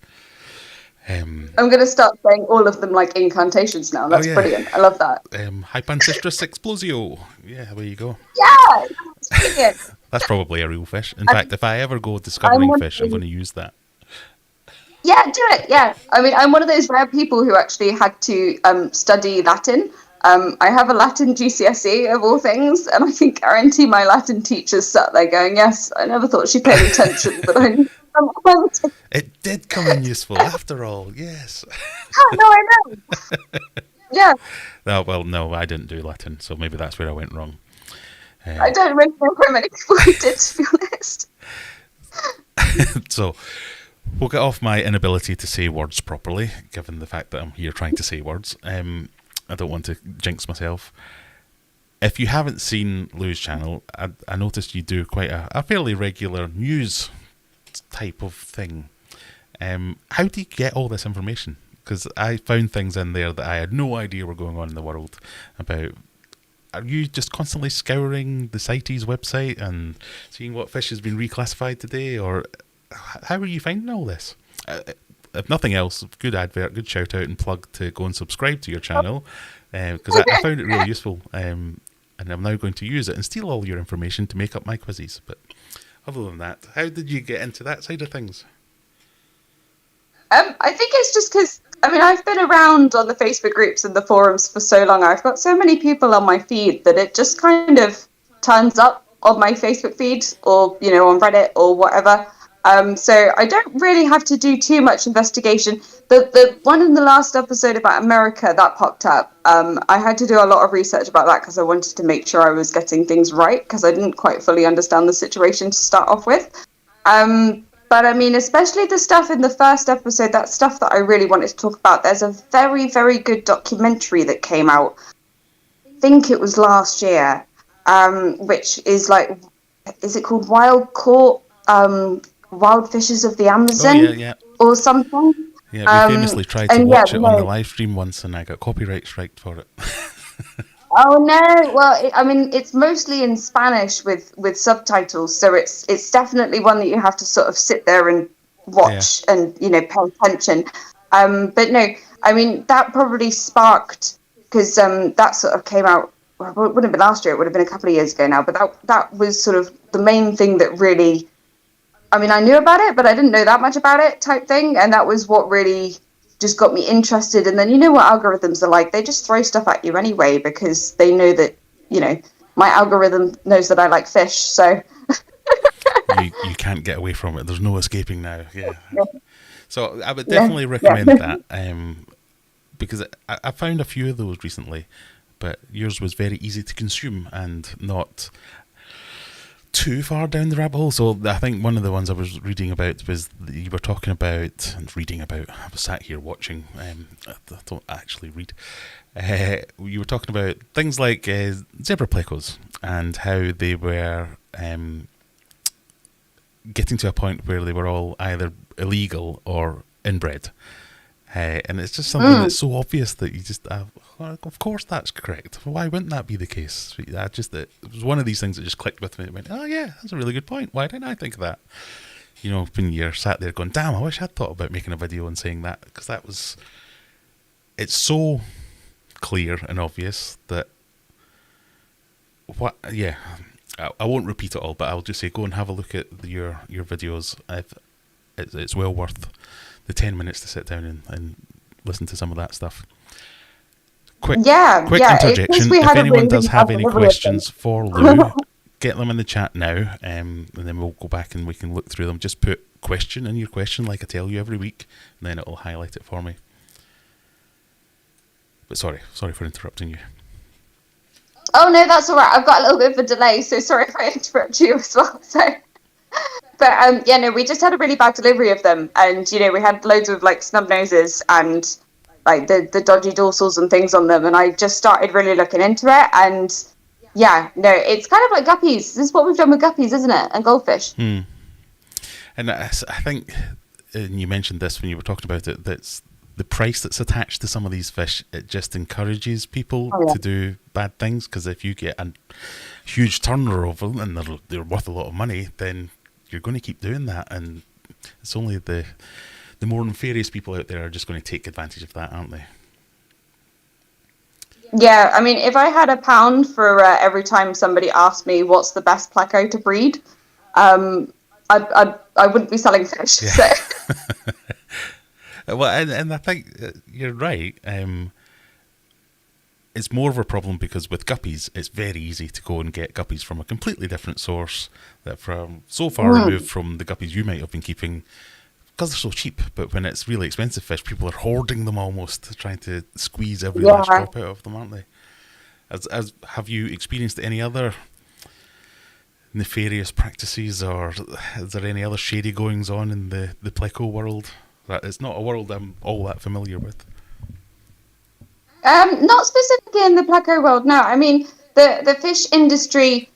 I'm going to start saying all of them like incantations now. That's brilliant. I love that. Hypancistris explosio. Yeah, there you go. Yeah, that's brilliant. That's probably a real fish. In fact, if I ever go discovering fish, I'm going to use that. Yeah, do it. Yeah. I mean, I'm one of those rare people who actually had to study Latin. I have a Latin GCSE of all things, and I can guarantee my Latin teachers sat there going, yes, I never thought she paid attention, but I it did come in useful after all, yes. Oh, no, I know. Yeah. Oh, well, no, I didn't do Latin, so maybe that's where I went wrong. I don't really know very many people who did, to be honest. So, we'll get off my inability to say words properly, given the fact that I'm here trying to say words. I don't want to jinx myself. If you haven't seen Lou's channel, I noticed you do quite a fairly regular news type of thing. How do you get all this information? Because I found things in there that I had no idea were going on in the world about. Are you just constantly scouring the CITES website and seeing what fish has been reclassified today? Or how are you finding all this? If nothing else, good advert, good shout out and plug to go and subscribe to your channel, because I found it really useful, and I'm now going to use it and steal all your information to make up my quizzes. But other than that, how did you get into that side of things? I think it's just because, I mean, I've been around on the Facebook groups and the forums for so long. I've got so many people on my feed that it just kind of turns up on my Facebook feed or, you know, on Reddit or whatever. So I don't really have to do too much investigation. The one in the last episode about America that popped up, I had to do a lot of research about that because I wanted to make sure I was getting things right because I didn't quite fully understand the situation to start off with. But I mean, especially the stuff in the first episode, that stuff that I really wanted to talk about. There's a very, very good documentary that came out. I think it was last year, which is like, is it called Wild Caught Wild Fishes of the Amazon or something? Yeah, we famously tried to watch it on the live stream once and I got copyright striked for it. Oh no! Well, I mean, it's mostly in Spanish with subtitles, so it's definitely one that you have to sort of sit there and watch and, you know, pay attention. But no, I mean, that probably sparked, because that sort of came out, well, it wouldn't have been last year, it would have been a couple of years ago now, but that was sort of the main thing that really, I mean, I knew about it, but I didn't know that much about it type thing. And that was what really just got me interested. And then you know what algorithms are like. They just throw stuff at you anyway, because they know that, my algorithm knows that I like fish. So you can't get away from it. There's no escaping now. Yeah. yeah, So I would definitely recommend that, because I found a few of those recently, but yours was very easy to consume and not too far down the rabbit hole. So I think one of the ones I was reading about was you were talking about and reading about. I was sat here watching. I don't actually read. You were talking about things like zebra plecos and how they were getting to a point where they were all either illegal or inbred. And it's just something that's so obvious that you just, of course that's correct. Why wouldn't that be the case? It was one of these things that just clicked with me. It went, oh yeah, that's a really good point. Why didn't I think of that? When you're sat there going, damn, I wish I'd thought about making a video and saying that, because it's so clear and obvious that, I won't repeat it all, but I'll just say go and have a look at your videos. It's well worth the 10 minutes to sit down and listen to some of that stuff. Quick interjection. If anyone does have any questions for Lou, get them in the chat now, and then we'll go back and we can look through them. Just put question in your question like I tell you every week, and then it'll highlight it for me. But sorry for interrupting you. Oh no, that's all right. I've got a little bit of a delay, so sorry if I interrupt you as well. But we just had a really bad delivery of them, and we had loads of like snub noses and like the dodgy dorsals and things on them, and I just started really looking into it, and it's kind of like guppies. This is what we've done with guppies, isn't it? And goldfish. And I think, and you mentioned this when you were talking about it, that's the price that's attached to some of these fish. It just encourages people to do bad things, because if you get a huge turnover of them and they're worth a lot of money, then you're going to keep doing that, and it's only the more nefarious people out there are just going to take advantage of that, aren't they? Yeah, I mean, if I had £1 for every time somebody asked me what's the best pleco to breed, I wouldn't be selling fish. Yeah. So. Well, and I think you're right. It's more of a problem because with guppies, it's very easy to go and get guppies from a completely different source that from so far removed from the guppies you might have been keeping, because they're so cheap. But when it's really expensive fish, people are hoarding them almost, trying to squeeze every last drop out of them, aren't they? Have you experienced any other nefarious practices, or is there any other shady goings on in the pleco world? That it's not a world I'm all that familiar with. Not specifically in the pleco world, no. I mean, the fish industry,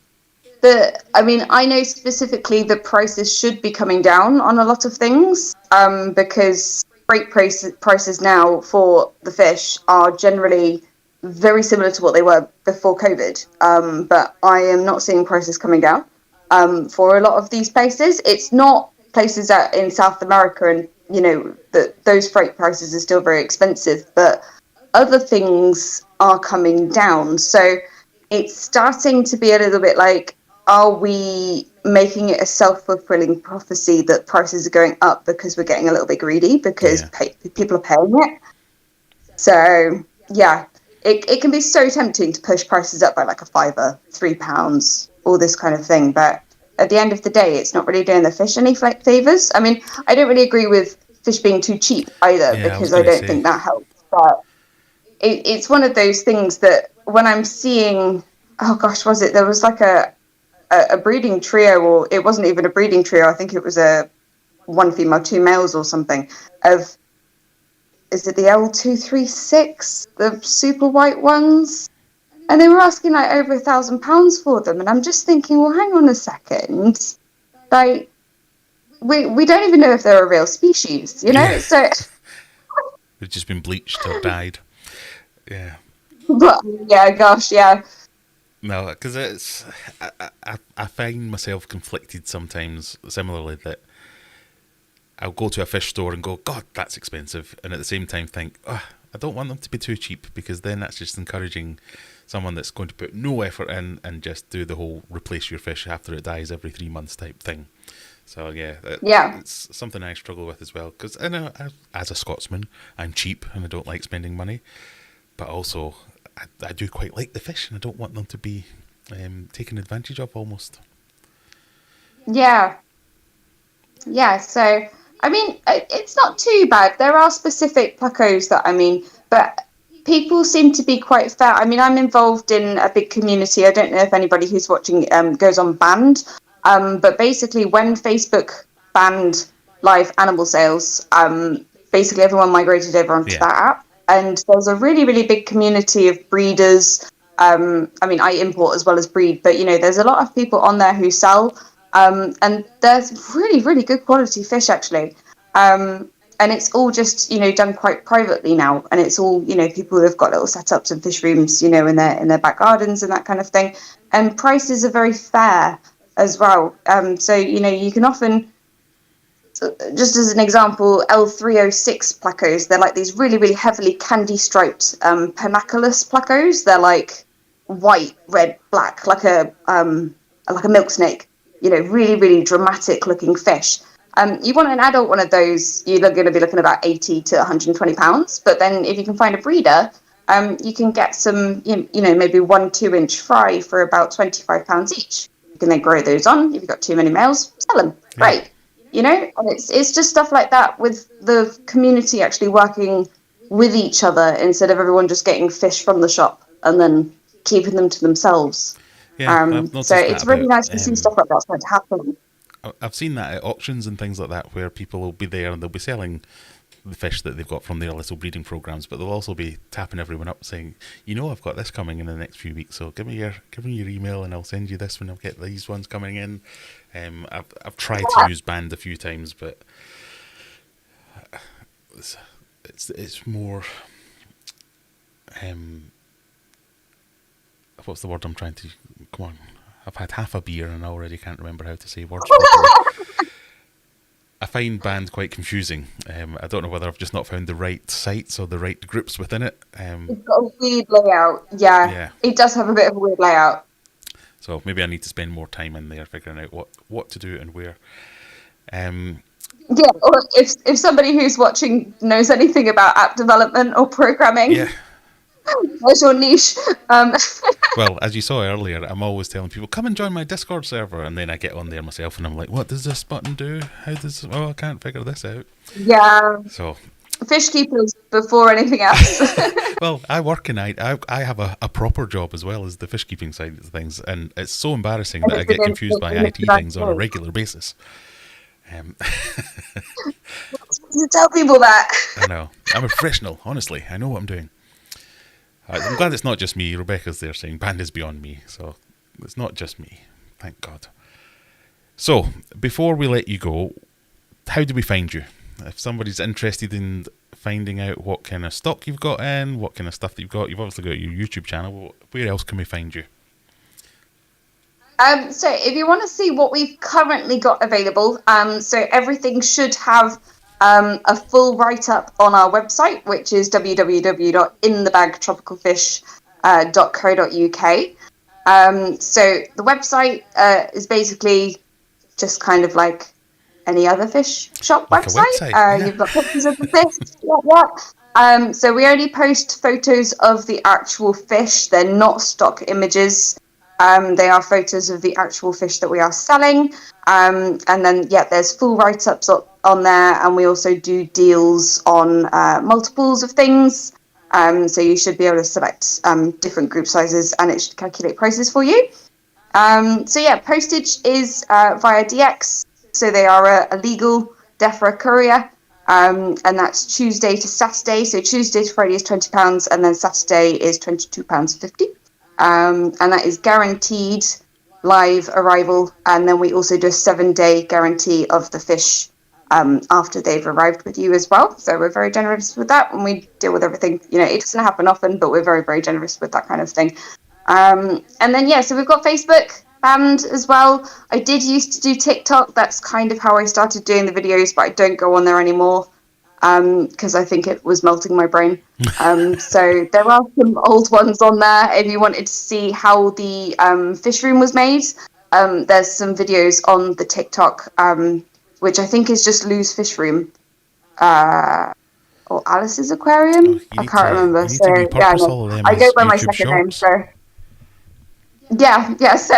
I know specifically that prices should be coming down on a lot of things, because freight prices now for the fish are generally very similar to what they were before COVID. But I am not seeing prices coming down for a lot of these places. It's not places in South America, and those freight prices are still very expensive, but other things are coming down. So it's starting to be a little bit like, are we making it a self-fulfilling prophecy that prices are going up because we're getting a little bit greedy because people are paying it? So it can be so tempting to push prices up by like a £5, £3, all this kind of thing. But at the end of the day, it's not really doing the fish any favours. I mean, I don't really agree with fish being too cheap either, because I don't think that helps. But it's one of those things that when I'm seeing, there was like a breeding trio, or it wasn't even a breeding trio. I think it was a one female, two males or something of, is it the L236, the super white ones? And they were asking like over £1,000 for them. And I'm just thinking, well, hang on a second. Like, we don't even know if they're a real species, So they've just been bleached or died. Yeah. But, yeah. No, because I find myself conflicted sometimes, similarly, that I'll go to a fish store and go, God, that's expensive, and at the same time think, I don't want them to be too cheap, because then that's just encouraging someone that's going to put no effort in and just do the whole replace your fish after it dies every 3 months type thing. So yeah, it's something I struggle with as well, because I know, as a Scotsman, I'm cheap and I don't like spending money, but also I do quite like the fish and I don't want them to be taken advantage of almost. Yeah. So I mean, it's not too bad. There are specific placos that but people seem to be quite fair. I mean, I'm involved in a big community. I don't know if anybody who's watching goes on banned, but basically when Facebook banned live animal sales, basically everyone migrated over onto that app, and there's a really, really big community of breeders. I mean, I import as well as breed, but there's a lot of people on there who sell, and there's really, really good quality fish actually. And it's all just done quite privately now, and it's all people who've got little setups and fish rooms in their back gardens and that kind of thing, and prices are very fair as well. So you can often, just as an example, L306 placos, they're like these really, really heavily candy striped panaculus placos. They're like white, red, black, like a milk snake, really, really dramatic looking fish. You want an adult one of those, you're going to be looking about 80 to 120 pounds. But then if you can find a breeder, you can get some, maybe 1-2 inch fry for about 25 pounds each. You can then grow those on. If you've got too many males, sell them. Great. And it's just stuff like that, with the community actually working with each other instead of everyone just getting fish from the shop and then keeping them to themselves. So it's really nice to see stuff like that start to happen. I've seen that at auctions and things like that, where people will be there and they'll be selling the fish that they've got from their little breeding programs, but they'll also be tapping everyone up saying, I've got this coming in the next few weeks, so give me your email and I'll send you this when I'll get these ones coming in. I've tried to use Band a few times, but it's more what's the word I'm trying to, come on, I've had half a beer and I already can't remember how to say words properly. I find Band quite confusing. I don't know whether I've just not found the right sites or the right groups within it. It's got a weird layout. Yeah, it does have a bit of a weird layout. So maybe I need to spend more time in there figuring out what to do and where. Yeah, or if somebody who's watching knows anything about app development or programming, there's your niche. Well, as you saw earlier, I'm always telling people, come and join my Discord server, and then I get on there myself and I'm like, what does this button do? I can't figure this out. Yeah. So fish keepers before anything else. Well, I work in I have a proper job as well as the fish keeping side of things, and it's so embarrassing that I get confused by IT things on a regular basis. Tell people that. I know. I'm a professional, honestly. I know what I'm doing. I'm glad it's not just me. Rebecca's there saying Band is beyond me, so it's not just me. Thank God. So, before we let you go, how do we find you? If somebody's interested in finding out what kind of stock you've got in, what kind of stuff that you've obviously got your YouTube channel, where else can we find you? So if you want to see what we've currently got available, so everything should have a full write-up on our website, which is www.inthebagtropicalfish.co.uk. So the website is basically just kind of like any other fish shop website. You've got pictures of the fish. So we only post photos of the actual fish. They're not stock images. They are photos of the actual fish that we are selling. And then, there's full write-ups on there. And we also do deals on multiples of things. So you should be able to select different group sizes and it should calculate prices for you. Postage is via DX. So they are a legal DEFRA courier. And that's Tuesday to Saturday. So Tuesday to Friday is £20 and then Saturday is £22.50. And that is guaranteed live arrival, and then we also do a 7-day guarantee of the fish after they've arrived with you as well. So we're very generous with that, and we deal with everything. It doesn't happen often, but we're very, very generous with that kind of thing. And then so we've got Facebook. band as well. I did used to do TikTok. That's kind of how I started doing the videos, but I don't go on there anymore because I think it was melting my brain. So there are some old ones on there if you wanted to see how the fish room was made. There's some videos on the TikTok, which I think is just Lou's Fish Room. Or Alice's Aquarium. I can't remember. You need to repurpose all of them I go as by my YouTube second name. shorts. So yeah. So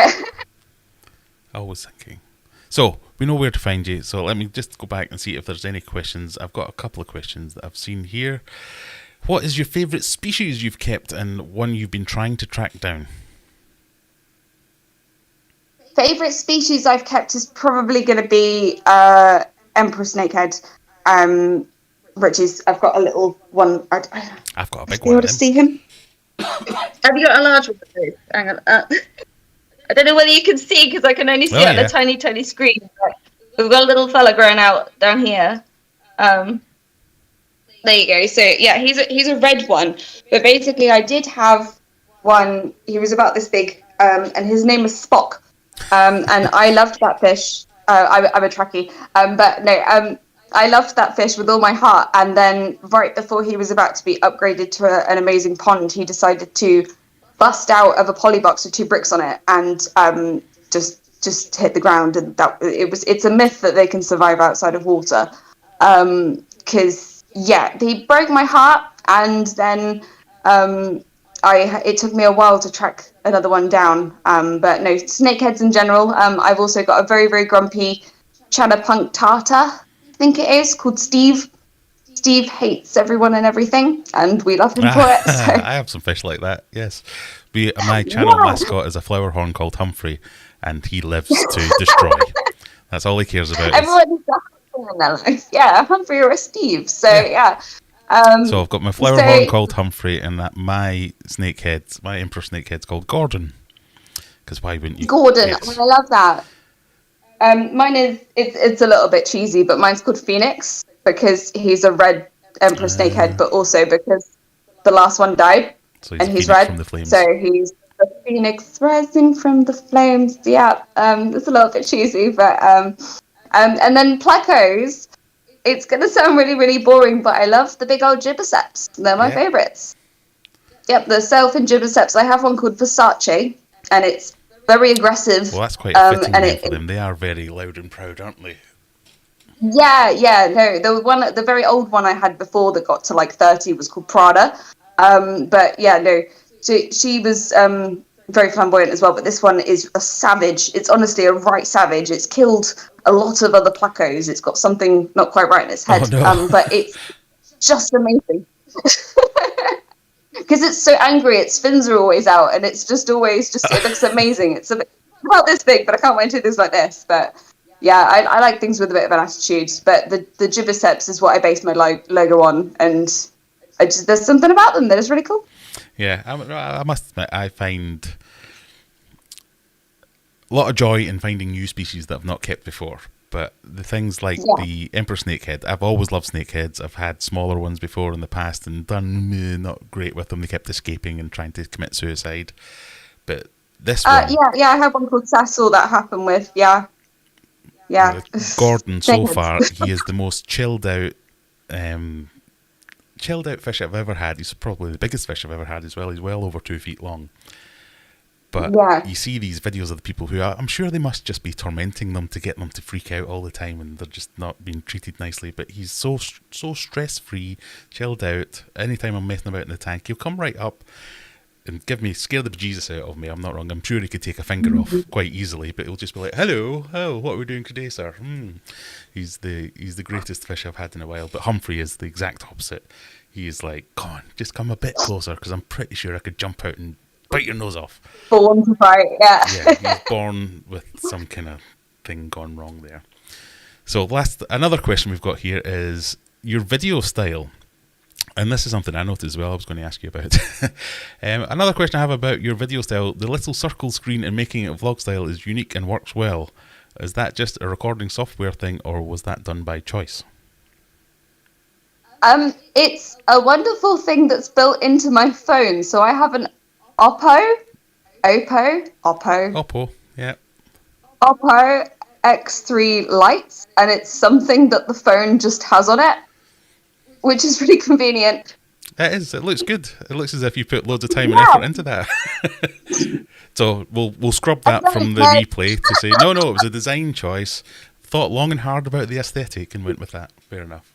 I was thinking. So we know where to find you. So let me just go back and see if there's any questions. I've got a couple of questions that I've seen here. What is your favourite species you've kept and one you've been trying to track down? favorite species I've kept is probably going to be emperor snakehead. Which is, I've got a little one. I've got a big one. You want to see him? Have you got a large one? Hang on. I don't know whether you can see because I can only see it on a tiny, tiny screen. But we've got a little fella growing out down here. There you go. So yeah, he's a red one. But basically, I did have one. He was about this big, and his name was Spock. And I loved that fish. I'm a Trekkie. But no. I loved that fish with all my heart, and then right before he was about to be upgraded to an amazing pond, he decided to bust out of a poly box with 2 bricks on it and just hit the ground. And it's a myth that they can survive outside of water, because he broke my heart, and then it took me a while to track another one down. But no, snakeheads in general. I've also got a very, very grumpy Chanapunk Tartar, I think it is, called Steve. Steve hates everyone and everything, and we love him for it. So. I have some fish like that, yes. My channel mascot is a flower horn called Humphrey, and he lives to destroy. That's all he cares about. Everyone needs a Humphrey in their life. Yeah, a Humphrey or a Steve. So, yeah. So I've got my flower horn called Humphrey, and my snakehead, my emperor snakehead's called Gordon. Because why wouldn't you? Gordon, yes. I love that. Mine is, it's a little bit cheesy, but mine's called Phoenix because he's a red emperor snakehead, but also because the last one died, so and he's red, from the flames. So he's the phoenix rising from the flames. Yeah, it's a little bit cheesy, but and then plecos. It's going to sound really, really boring, but I love the big old gibberceps. They're my favourites. Yep, the sailfin gibberceps. I have one called Versace, and it's very aggressive. Well, that's quite a fitting name for them. They are very loud and proud, aren't they? Yeah. No, the very old one I had before that got to like 30 was called Prada. But yeah, no, she was very flamboyant as well. But this one is a savage. It's honestly a right savage. It's killed a lot of other placos. It's got something not quite right in its head. Oh, no. But it's just amazing. Because it's so angry, its fins are always out, and it's just always it looks amazing. It's about this big, but I can't wait to do this like this. But yeah, I like things with a bit of an attitude. But the gibberceps is what I base my logo on, and there's something about them that is really cool. Yeah, I must admit, I find a lot of joy in finding new species that I've not kept before. But the things like the emperor snakehead, I've always loved snakeheads. I've had smaller ones before in the past and done not great with them. They kept escaping and trying to commit suicide. But this one... Yeah, I have one called Cecil that happened with, yeah. Gordon, so far, he is the most chilled out fish I've ever had. He's probably the biggest fish I've ever had as well. He's well over 2 feet long. But you see these videos of the people who I'm sure they must just be tormenting them to get them to freak out all the time, and they're just not being treated nicely. But he's so stress-free, chilled out. Anytime I'm messing about in the tank, he'll come right up and scare the bejesus out of me. I'm not wrong. I'm sure he could take a finger off quite easily, but he'll just be like, "Hello, what are we doing today, sir?" He's the greatest fish I've had in a while. But Humphrey is the exact opposite. He is like, "Come on, just come a bit closer, because I'm pretty sure I could jump out and bite your nose off." Born to fight, yeah. Yeah, he's born with some kind of thing gone wrong there. So another question we've got here is your video style. And this is something I noticed as well I was going to ask you about. Another question I have about your video style, the little circle screen and making it vlog style is unique and works well. Is that just a recording software thing, or was that done by choice? It's a wonderful thing that's built into my phone. So I have an Oppo, Yeah. Oppo X3 lights, and it's something that the phone just has on it, which is really convenient. It is. It looks good. It looks as if you put loads of time and effort Yeah, into that. So we'll scrub I that don't from the care. replay to say no, it was a design choice. Thought long and hard about the aesthetic and went with that. Fair enough.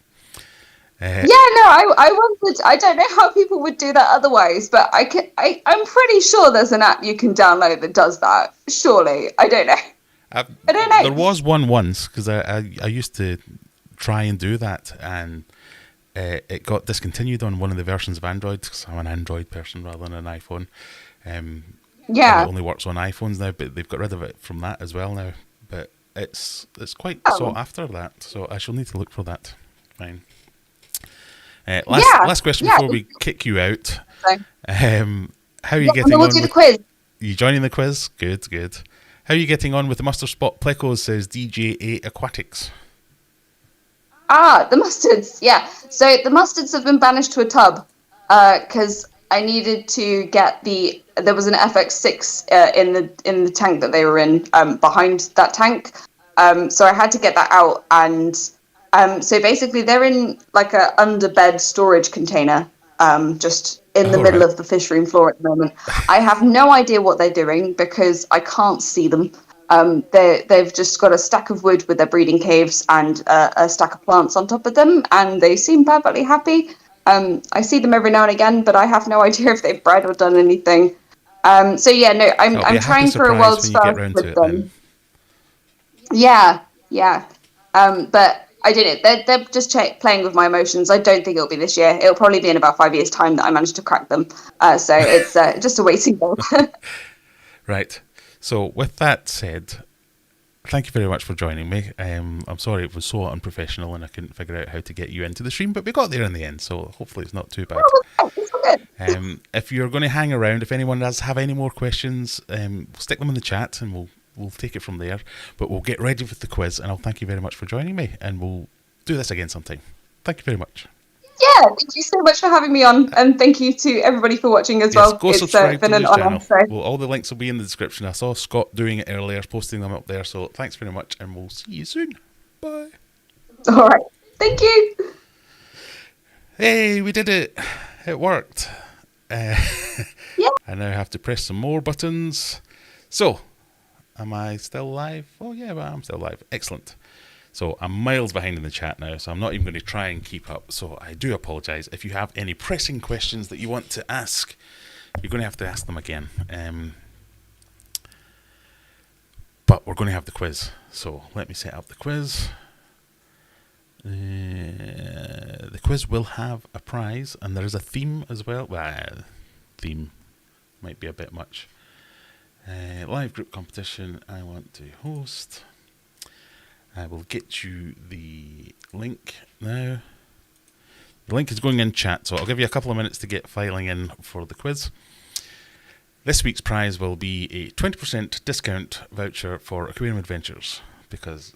Yeah, no, I wanted. I don't know how people would do that otherwise, but I'm pretty sure there's an app you can download that does that. Surely, I don't know. I, I don't there know. was one once because I used to try and do that, and it got discontinued on one of the versions of Android because I'm an Android person rather than an iPhone. Um, and it Yeah. only works on iPhones now, but they've got rid of it from that as well now. But it's quite sought Oh, after that, so I shall need to look for that. Fine. yeah. Last question Yeah. before we kick you out. So, How are you yeah, and then getting we'll on do the with? quiz. You joining the quiz? Good, good. How are you getting on with the mustard spot plecos? Says DJ8 Aquatics. Ah, the mustards. Yeah. So the mustards have been banished to a tub because I needed to get the. There was an FX6 in the tank that they were in behind that tank. So I had to get that out, and so basically they're in like a underbed storage container, just in the All middle right. of the fish room floor at the moment. I have no idea what they're doing because I can't see them. They've just got a stack of wood with their breeding caves and a stack of plants on top of them, and they seem perfectly happy. I see them every now and again, but I have no idea if they've bred or done anything. So yeah, no, That'll be I'm a happy trying for a surprise world's when you get first round to with it then. them. Yeah, yeah. But I don't know. They're just playing with my emotions. I don't think it'll be this year. It'll probably be in about 5 years' time that I manage to crack them. So it's just a waiting game. Right. So with that said, thank you very much for joining me. I'm sorry it was so unprofessional and I couldn't figure out how to get you into the stream, but we got there in the end, so hopefully it's not too bad. It's all good. If you're going to hang around, if anyone does have any more questions, stick them in the chat and we'll take it from there. But we'll get ready with the quiz, and I'll thank you very much for joining me, and we'll do this again sometime. Thank you very much. Yeah, thank you so much for having me on, and thank you to everybody for watching as Yes, well. go It's subscribe to been an his honour. channel. So, Well, all the links will be in the description. I saw Scott doing it earlier, posting them up there. So thanks very much, and we'll see you soon. Bye. all right, thank you. Hey, we did it. It worked. Uh, Yeah. I now have to press some more buttons. So, am I still live? Oh, yeah, well, I'm still live. Excellent. So, I'm miles behind in the chat now, so I'm not even going to try and keep up. So, I do apologise. If you have any pressing questions that you want to ask, you're going to have to ask them again. But we're going to have the quiz. So, let me set up the quiz. The quiz will have a prize, and there is a theme as well. Well, theme might be a bit much. Live group competition. I want to host. I will get you the link now. The link is going in chat, so I'll give you a couple of minutes to get filing in for the quiz. This week's prize will be a 20% discount voucher for Aquarium Adventures, because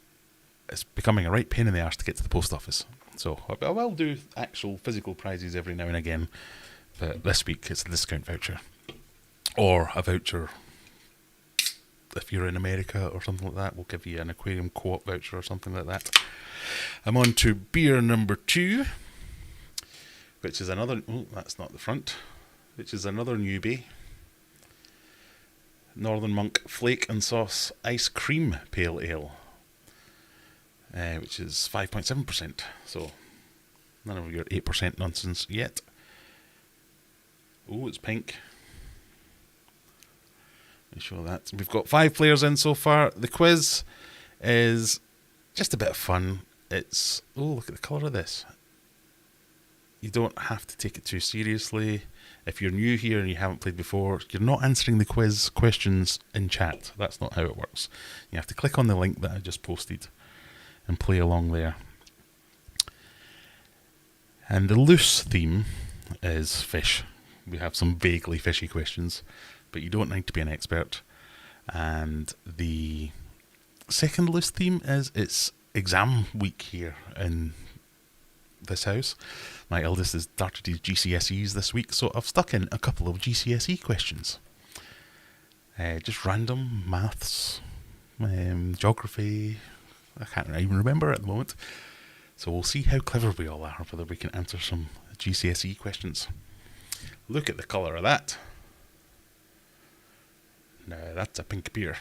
it's becoming a right pain in the arse to get to the post office. So I will do actual physical prizes every now and again, but this week it's a discount voucher. Or a voucher, if you're in America or something like that, we'll give you an Aquarium co-op voucher or something like that. I'm on to beer number 2, which is another, oh, that's not the front, which is another newbie. Northern Monk Flake and Sauce Ice Cream Pale Ale. Which is 5.7%, so none of your 8% nonsense yet. Oh, it's pink. Let me show that. We've got 5 players in so far. The quiz is just a bit of fun. It's, oh, look at the colour of this. You don't have to take it too seriously. If you're new here and you haven't played before, you're not answering the quiz questions in chat. That's not how it works. You have to click on the link that I just posted and play along there. And the loose theme is fish. We have some vaguely fishy questions, but you don't need to be an expert. And the second loose theme is it's exam week here in this house. My eldest has started his GCSEs this week, so I've stuck in a couple of GCSE questions. Just random maths, geography. I can't even remember at the moment. So we'll see how clever we all are, whether we can answer some GCSE questions. Look at the colour of that. Now that's a pink beer.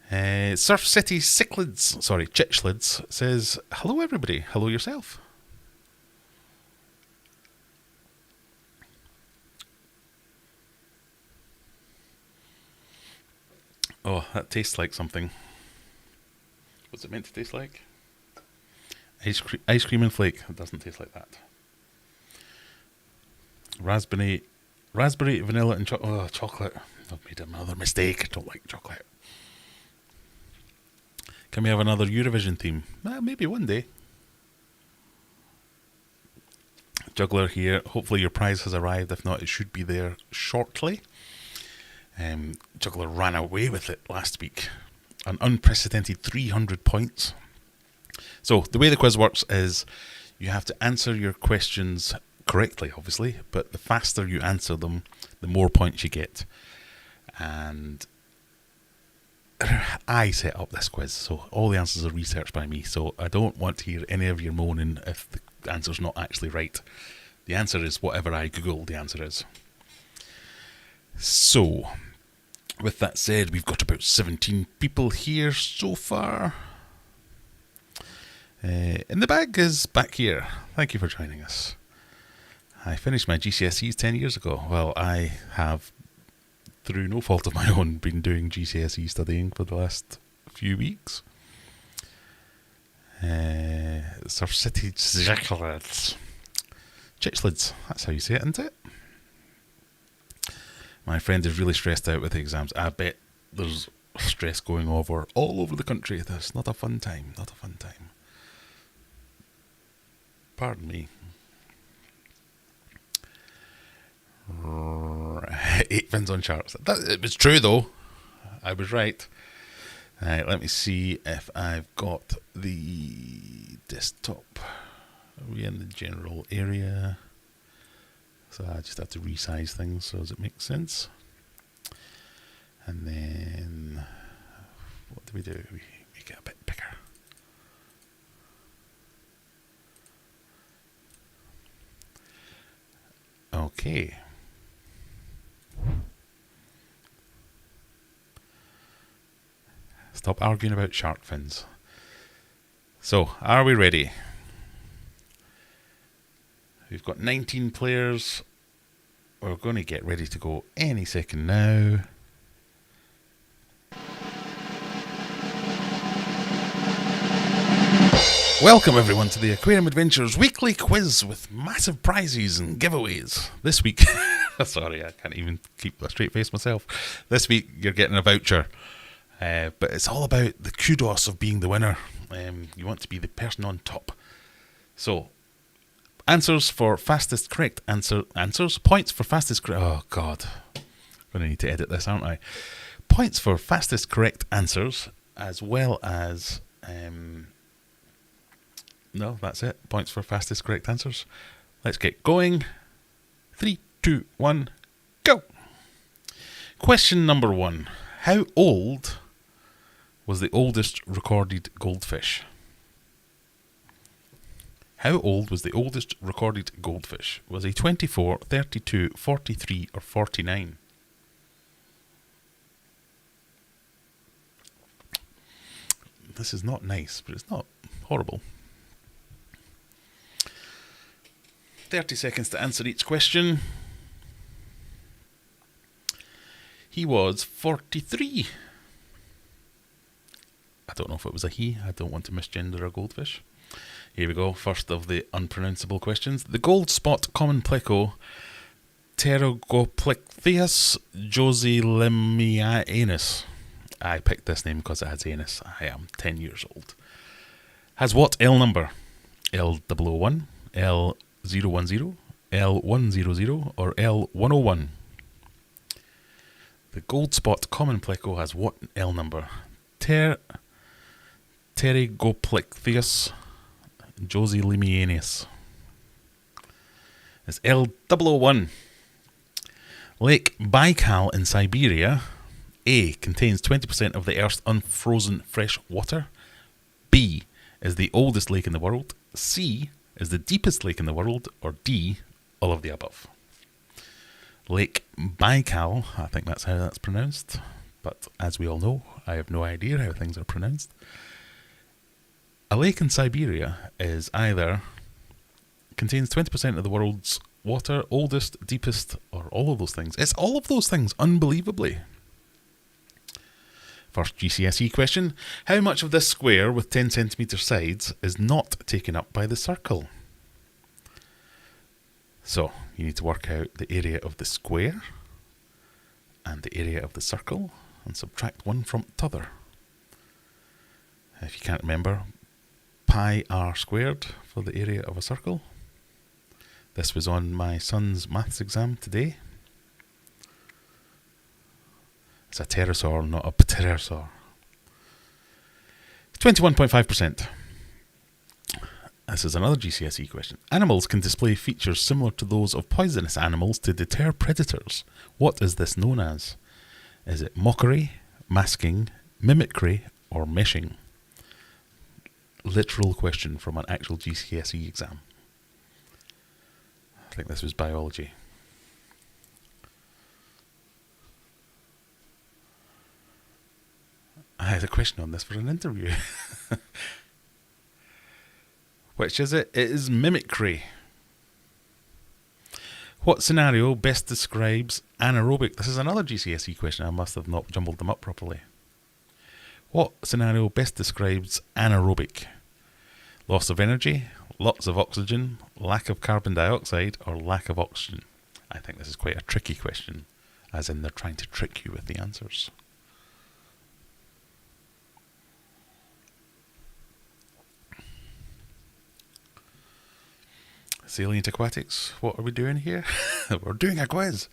Surf City Chitchlids says, hello everybody, hello yourself. Oh, that tastes like something. What's it meant to taste like? Ice cream and flake. It doesn't taste like that. Raspberry, vanilla and chocolate. I've made another mistake. I don't like chocolate. Can we have another Eurovision theme? Maybe one day. Juggler here. Hopefully your prize has arrived. If not, it should be there shortly. Juggler ran away with it last week. An unprecedented 300 points. So the way the quiz works is you have to answer your questions correctly, obviously, but the faster you answer them, the more points you get. And I set up this quiz, so all the answers are researched by me, so I don't want to hear any of your moaning if the answer's not actually right. The answer is whatever I Google the answer is. So, with that said, we've got about 17 people here so far. In the bag is back here. Thank you for joining us. I finished my GCSEs 10 years ago. Well, I have, through no fault of my own, been doing GCSE studying for the last few weeks. Surf City Chitchlids. That's how you say it, isn't it? My friend is really stressed out with the exams. I bet there's stress going over all over the country. It's not a fun time. Not a fun time. Pardon me. 8 fins on charts. It was true though. I was right. Let me see if I've got the desktop. Are we in the general area? So I just have to resize things so as it makes sense. And then what do? We make it a bit bigger. Okay. Stop arguing about shark fins. So, are we ready? We've got 19 players. We're going to get ready to go any second now. Welcome everyone to the Aquarium Adventures weekly quiz with massive prizes and giveaways. This week, sorry, I can't even keep a straight face myself. This week you're getting a voucher, but it's all about the kudos of being the winner. You want to be the person on top. So, answers for fastest correct answers. Points for fastest correct. Oh God, I'm going to need to edit this, aren't I? Points for fastest correct answers, as well as no, that's it. Points for fastest correct answers. Let's get going. 3, 2, 1, go. Question number 1. How old was the oldest recorded goldfish? How old was the oldest recorded goldfish? Was he 24, 32, 43 or 49? This is not nice, but it's not horrible. 30 seconds to answer each question. He was 43. I don't know if it was a he. I don't want to misgender a goldfish. Here we go. First of the unpronounceable questions. The gold spot common pleco Pterygoplichtheus joselimianus. I picked this name because it has anus. I am 10 years old. Has what L number? L001, L010, L100 or L101? The gold spot common pleco has what L number? Pterygoplichtheus joselimianus. It's L001. Lake Baikal in Siberia. A. Contains 20% of the Earth's unfrozen fresh water. B. Is the oldest lake in the world. C. Is the deepest lake in the world. Or D. All of the above. Lake Baikal, I think that's how that's pronounced. But as we all know, I have no idea how things are pronounced. A lake in Siberia is either contains 20% of the world's water, oldest, deepest, or all of those things. It's all of those things, unbelievably. First GCSE question. How much of this square with 10 centimetre sides is not taken up by the circle? So, you need to work out the area of the square and the area of the circle and subtract one from t'other. If you can't remember, pi r squared for the area of a circle. This was on my son's maths exam today. It's a pterosaur, not a pterosaur. 21.5%. This is another GCSE question. Animals can display features similar to those of poisonous animals to deter predators. What is this known as? Is it mockery, masking, mimicry, or meshing? Literal question from an actual GCSE exam. I think this was biology. I had a question on this for an interview. Which is it? It is mimicry. What scenario best describes anaerobic? This is another GCSE question. I must have not jumbled them up properly. What scenario best describes anaerobic? Loss of energy, lots of oxygen, lack of carbon dioxide, or lack of oxygen? I think this is quite a tricky question, as in they're trying to trick you with the answers. Salient aquatics, what are we doing here? We're doing a quiz.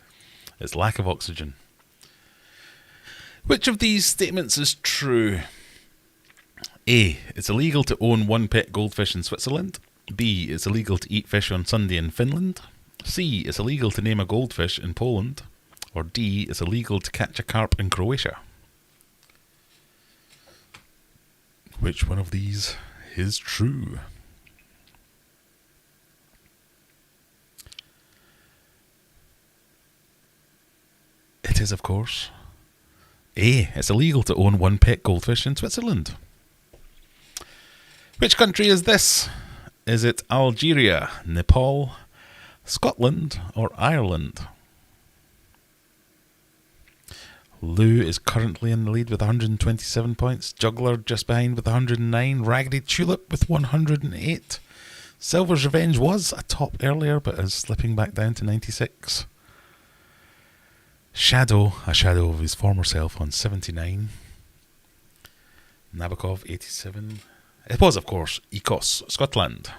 It's lack of oxygen. Which of these statements is true? A. It's illegal to own one pet goldfish in Switzerland. B. It's illegal to eat fish on Sunday in Finland. C. It's illegal to name a goldfish in Poland. Or D. It's illegal to catch a carp in Croatia. Which one of these is true? It is, of course, A. It's illegal to own one pet goldfish in Switzerland. Which country is this? Is it Algeria, Nepal, Scotland, or Ireland? Lou is currently in the lead with 127 points. Juggler just behind with 109. Raggedy Tulip with 108. Silver's Revenge was atop earlier but is slipping back down to 96. Shadow, a shadow of his former self, on 79. Nabokov, 87. It was, of course, Ecos, Scotland.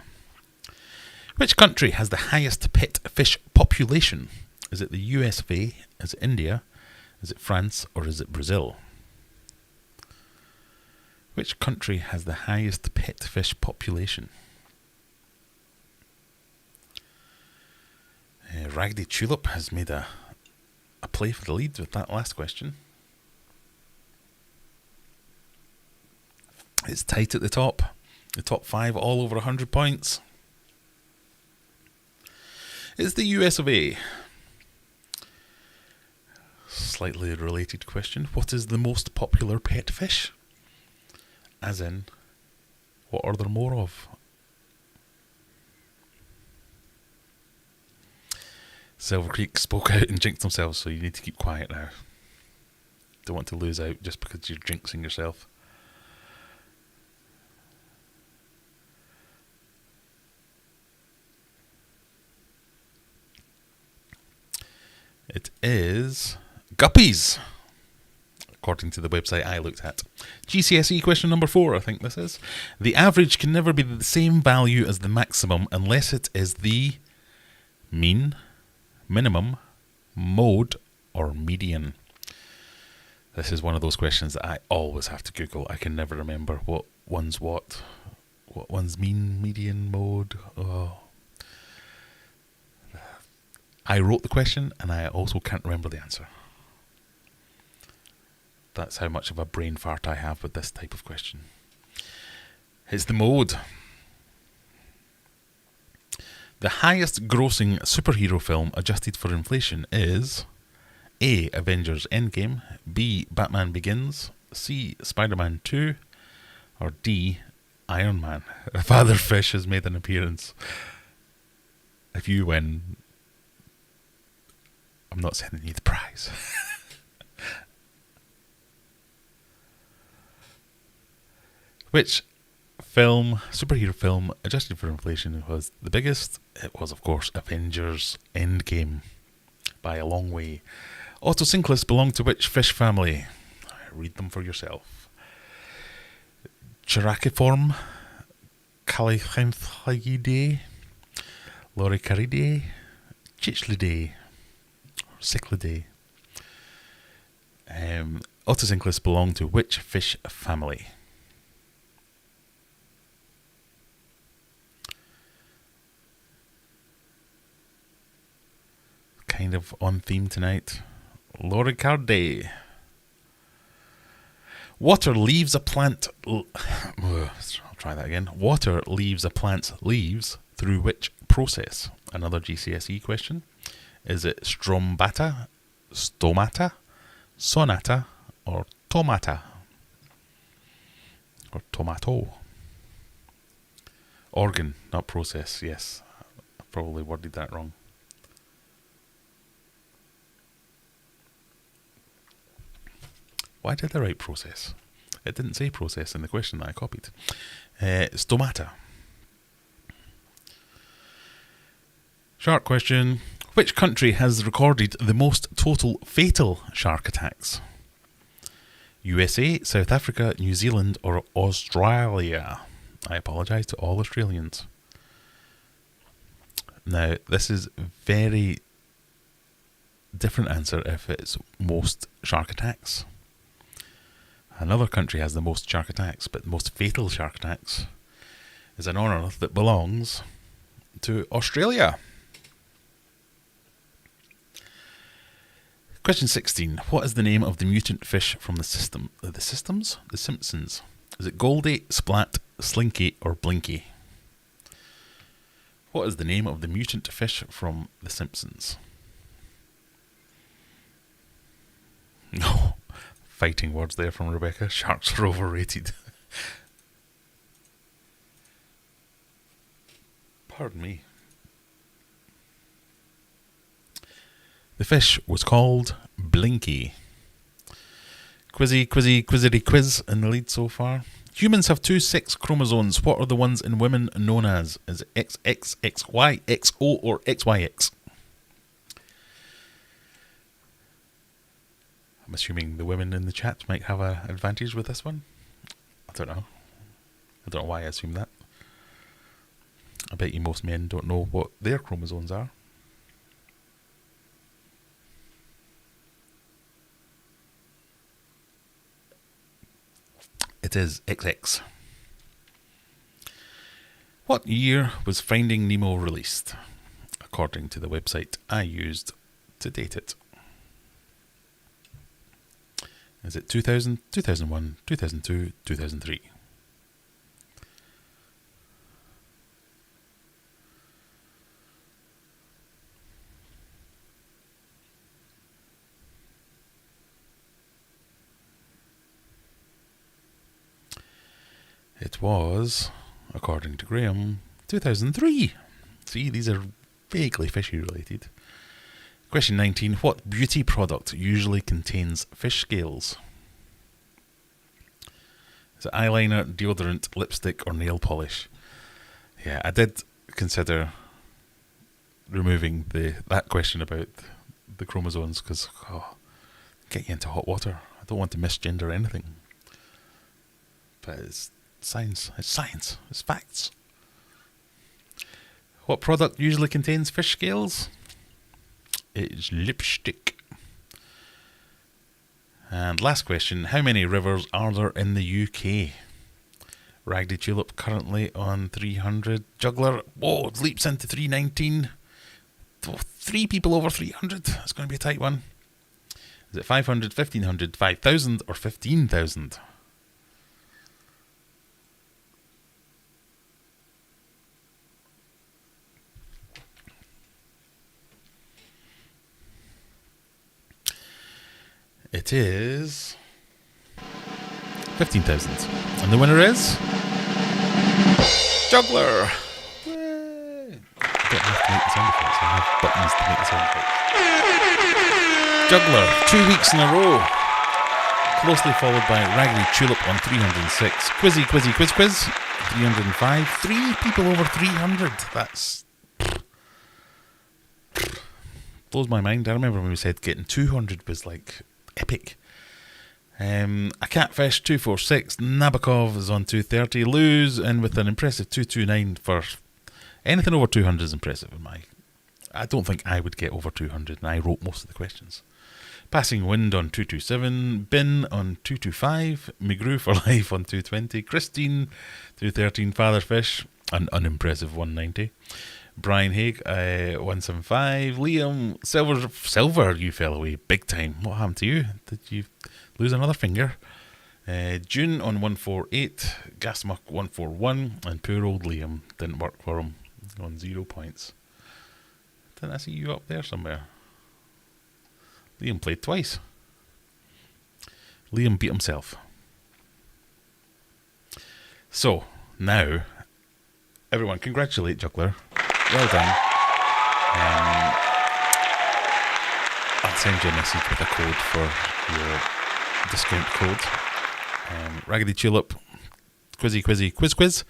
Which country has the highest pet fish population? Is it the US of A? Is it India? Is it France? Or is it Brazil? Which country has the highest pet fish population? Raggedy Tulip has made a play for the lead with that last question. It's tight at the top. The top 5 all over 100 points. It's the US of A. Slightly related question. What is the most popular pet fish? As in, what are there more of? Silver Creek spoke out and jinxed themselves, so you need to keep quiet now. Don't want to lose out just because you're jinxing yourself. It is guppies, according to the website I looked at. GCSE question number 4, I think this is. The average can never be the same value as the maximum unless it is the mean, minimum, mode, or median. This is one of those questions that I always have to Google. I can never remember what one's what. What one's mean, median, mode. Oh. I wrote the question and I also can't remember the answer. That's how much of a brain fart I have with this type of question. It's the mode. The highest grossing superhero film adjusted for inflation is A. Avengers Endgame, B. Batman Begins, C. Spider-Man 2, or D. Iron Man. Father Fish has made an appearance. If you win, I'm not sending you the prize. Which superhero film, adjusted for inflation, was the biggest? It was, of course, Avengers Endgame. By a long way. Autosynclus belong to which fish family? Read them for yourself. Characiform, Calychinthidae, Loricaridae, Chichlidae, or Cyclidae. Autosynclus belong to which fish family? Kind of on theme tonight. Loricardae. Water leaves a plant. I'll try that again. Water leaves a plant's leaves through which process? Another GCSE question. Is it strombata, stomata, sonata, or tomata? Or tomato? Organ, not process. Yes, I probably worded that wrong. Why did I write process? It didn't say process in the question that I copied. Stomata. Shark question. Which country has recorded the most total fatal shark attacks? USA, South Africa, New Zealand, or Australia? I apologise to all Australians. Now, this is very different answer if it's most shark attacks. Another country has the most shark attacks, but the most fatal shark attacks is an honour that belongs to Australia. Question 16. What is the name of the mutant fish from the Simpsons? Is it Goldie, Splat, Slinky, or Blinky? What is the name of the mutant fish from The Simpsons? No. Fighting words there from Rebecca. Sharks are overrated. Pardon me. The fish was called Blinky. Quizzity quiz in the lead so far. Humans have two sex chromosomes. What are the ones in women known as? Is it XX, XY, XO, or XYX? I'm assuming the women in the chat might have an advantage with this one. I don't know. I don't know why I assume that. I bet you most men don't know what their chromosomes are. It is XX. What year was Finding Nemo released? According to the website I used to date it. Is it 2000, 2001, 2002, 2003? It was, according to Graham, 2003. See, these are vaguely fishy related. Question 19. What beauty product usually contains fish scales? Is it eyeliner, deodorant, lipstick, or nail polish? Yeah, I did consider removing that question about the chromosomes because get you into hot water. I don't want to misgender anything. But it's science. It's science. It's facts. What product usually contains fish scales? It's lipstick. And last question. How many rivers are there in the UK? Raggedy Tulip currently on 300. Juggler, it leaps into 319. 3 people over 300. It's going to be a tight one. Is it 500, 1,500, 5,000 or 15,000? It is 15,000. And the winner is Juggler. Yay. I don't have to make the sound effects. I have buttons to make the sound effects. Juggler, 2 weeks in a row. Closely followed by Raggedy Tulip on 306. Quizzy Quizzy Quiz Quiz 305. 3 people over 300. That's blows my mind. I remember when we said getting 200 was like epic. A Catfish 246. Nabokov is on 230. Lou's in with an impressive 229 for anything over 200 is impressive in my. I don't think I would get over 200, and I wrote most of the questions. Passing Wind on 227. Bin on 225. McGrew for Life on 220. Christine 213. Fatherfish an unimpressive 190. Brian Haig 175. Liam Silver, you fell away big time. What happened to you? Did you lose another finger? June on 148. Gasmuck 141. And poor old Liam didn't work for him on 0 points. Didn't I see you up there somewhere? Liam played twice. Liam beat himself. So, now, everyone congratulate Juggler. Well done. I'll send you a message with a code for your discount code. Raggedy Tulip, Quizzy Quizzy Quiz Quiz.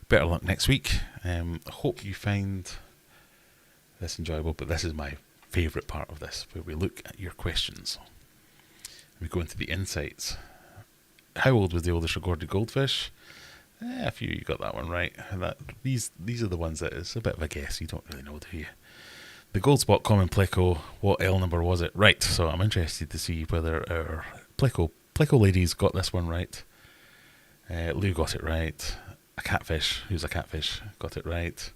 Better luck next week. Hope you find this enjoyable, but this is my favourite part of this, where we look at your questions. We go into the insights. How old was the oldest recorded goldfish? A few, you got that one right. These are the ones that it's a bit of a guess. You don't really know, do you? The gold spot common pleco, what L number was it? Right, so I'm interested to see whether our pleco ladies got this one right. Lou got it right. A catfish, who's a catfish, got it right.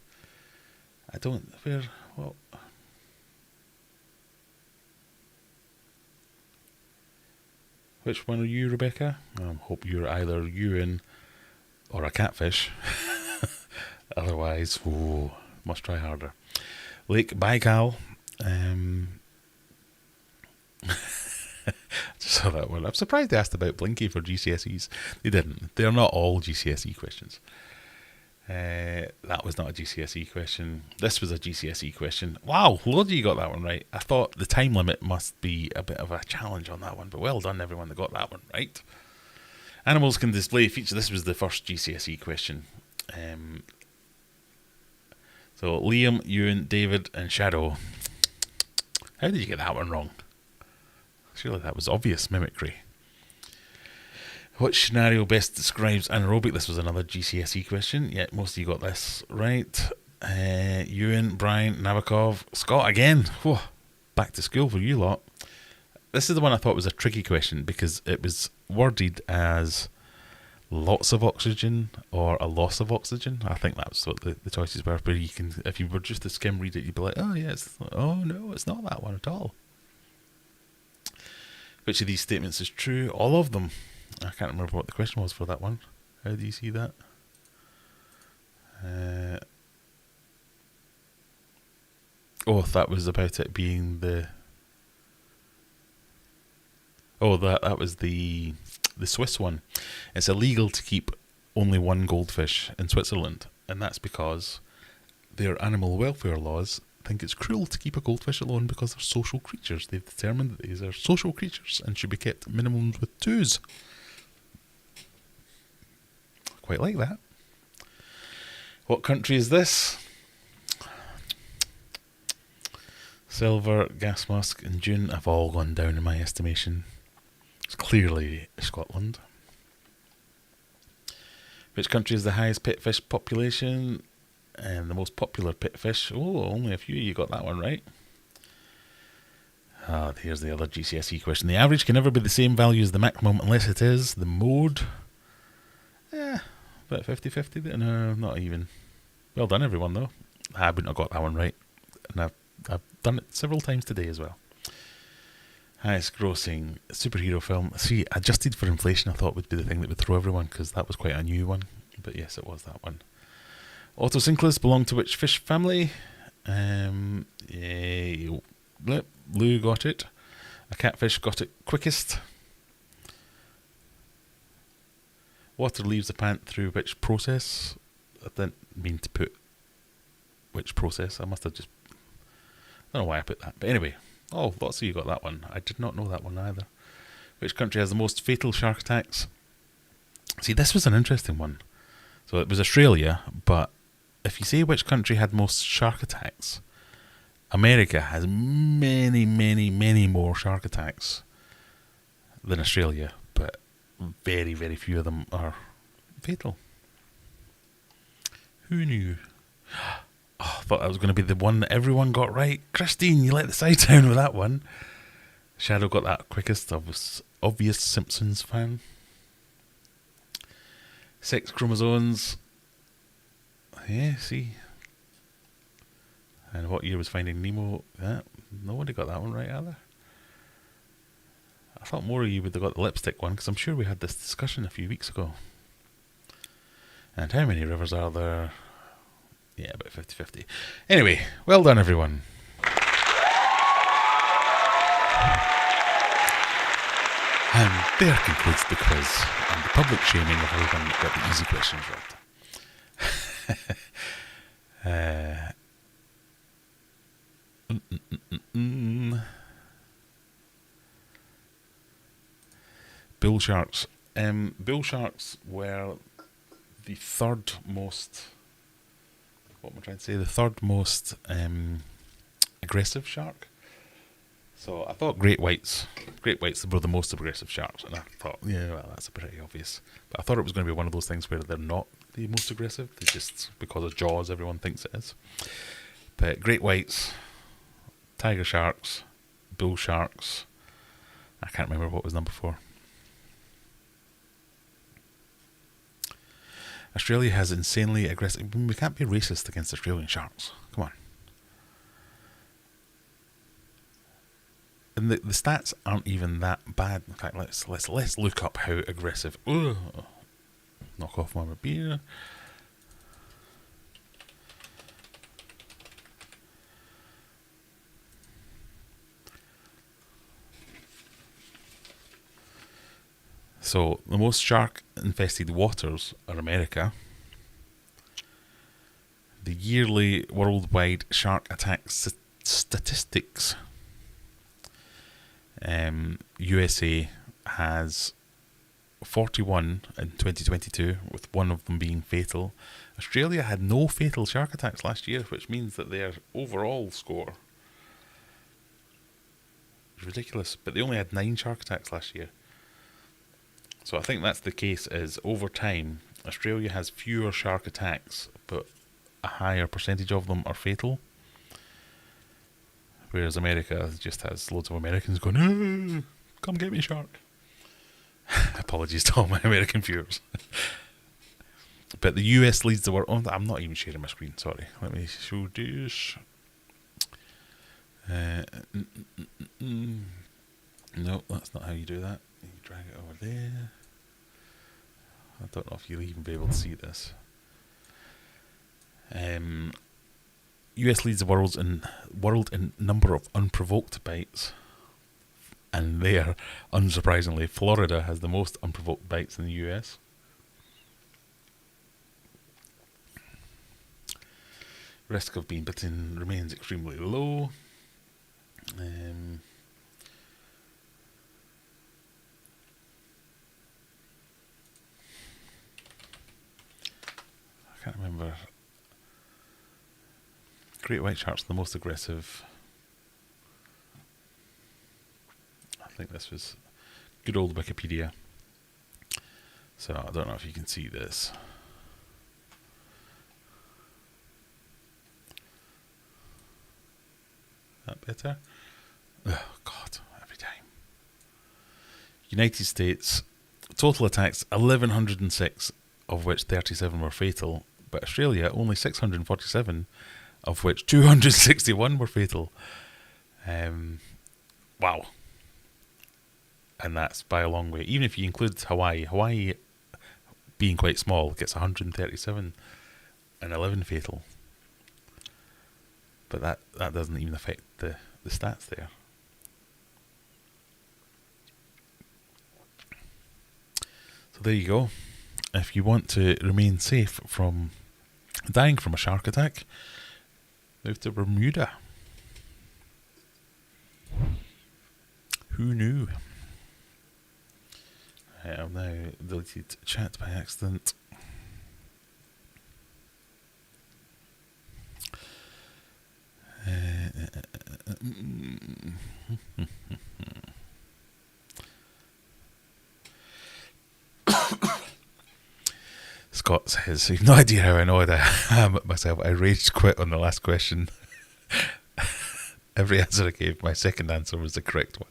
Which one are you, Rebecca? I hope you're either Ewan or a catfish. Otherwise, must try harder. Lake Baikal. Just saw that one. I'm surprised they asked about Blinky for GCSEs. They didn't. They're not all GCSE questions. That was not a GCSE question. This was a GCSE question. Wow, loads of you got that one right. I thought the time limit must be a bit of a challenge on that one, but well done everyone that got that one right. Animals can display features. This was the first GCSE question. So Liam, Ewan, David and Shadow. How did you get that one wrong? Surely that was obvious mimicry. What scenario best describes anaerobic? This was another GCSE question. Yeah, most of you got this right. Ewan, Brian, Nabokov, Scott again. Whoa, back to school for you lot. This is the one I thought was a tricky question because it was worded as lots of oxygen or a loss of oxygen. I think that's what the choices were. But you can, if you were just to skim read it, you'd be like, oh yes, oh no, it's not that one at all. Which of these statements is true? All of them. I can't remember what the question was for that one. How do you see that? That was about it being the. That was the Swiss one. It's illegal to keep only one goldfish in Switzerland, and that's because their animal welfare laws think it's cruel to keep a goldfish alone because they're social creatures. They've determined that these are social creatures and should be kept minimums with twos. Quite like that. What country is this? Silver, Gas Mask and June have all gone down in my estimation. It's clearly Scotland. Which country has the highest pitfish population and the most popular pitfish? Only a few. You got that one right. Here's the other GCSE question. The average can never be the same value as the maximum unless it is the mode. About 50-50. No, not even. Well done, everyone, though. I wouldn't have got that one right. And I've done it several times today as well. Highest grossing superhero film. See, adjusted for inflation, I thought would be the thing that would throw everyone, because that was quite a new one. But yes, it was that one. Autocinclus belonged to which fish family? Lou got it. A catfish got it quickest. Water leaves the pant through which process? I didn't mean to put which process. I must have just... I don't know why I put that. But anyway. Oh, lots of you got that one. I did not know that one either. Which country has the most fatal shark attacks? See, this was an interesting one. So it was Australia, but if you say which country had most shark attacks, America has many, many, many more shark attacks than Australia, but very, very few of them are fatal. Who knew? Oh, I thought that was going to be the one that everyone got right. Christine, you let the side down with that one. Shadow got that quickest. Obvious Simpsons fan. 6 chromosomes. Yeah, see. And what year was Finding Nemo? Yeah, nobody got that one right either. I thought more of you would have got the lipstick one, because I'm sure we had this discussion a few weeks ago. And how many rivers are there? Yeah, about 50-50. Anyway, well done everyone. And there concludes the quiz and the public shaming of everyone that got the easy questions right. Bull sharks. Bull sharks were the third most... What am I trying to say? The third most aggressive shark. So I thought great whites were the most aggressive sharks, and I thought, yeah, well, that's pretty obvious. But I thought it was going to be one of those things where they're not the most aggressive. They just, because of Jaws, everyone thinks it is. But great whites, tiger sharks, bull sharks. I can't remember what was number 4. Australia has insanely aggressive... We can't be racist against Australian sharks. Come on. And the stats aren't even that bad. In fact, let's look up how aggressive... Ugh. Knock off my beer. So, the most shark-infested waters are America. The yearly worldwide shark attack statistics. USA has 41 in 2022, with one of them being fatal. Australia had no fatal shark attacks last year, which means that their overall score is ridiculous. But they only had 9 shark attacks last year. So I think that's the case, is over time, Australia has fewer shark attacks, but a higher percentage of them are fatal. Whereas America just has loads of Americans going, oh, come get me, shark. Apologies to all my American viewers. But the US leads the world. Oh, I'm not even sharing my screen, sorry. Let me show this. No, that's not how you do that. You drag it over there. I don't know if you'll even be able to see this. US leads the world in number of unprovoked bites, and there, unsurprisingly, Florida has the most unprovoked bites in the US. Risk of being bitten remains extremely low. I can't remember. Great white sharks are the most aggressive. I think this was good old Wikipedia. So I don't know if you can see this. That better? Oh God, every time. United States, total attacks 1,106, of which 37 were fatal. But Australia, only 647, of which 261 were fatal. Wow. And that's by a long way. Even if you include Hawaii being quite small, gets 137 and 11 fatal. But that doesn't even affect the stats there. So there you go. If you want to remain safe from dying from a shark attack, move to Bermuda. Who knew? I've now deleted chat by accident. Scott says, you've no idea how annoyed I am at myself. I rage quit on the last question. Every answer I gave, my second answer was the correct one.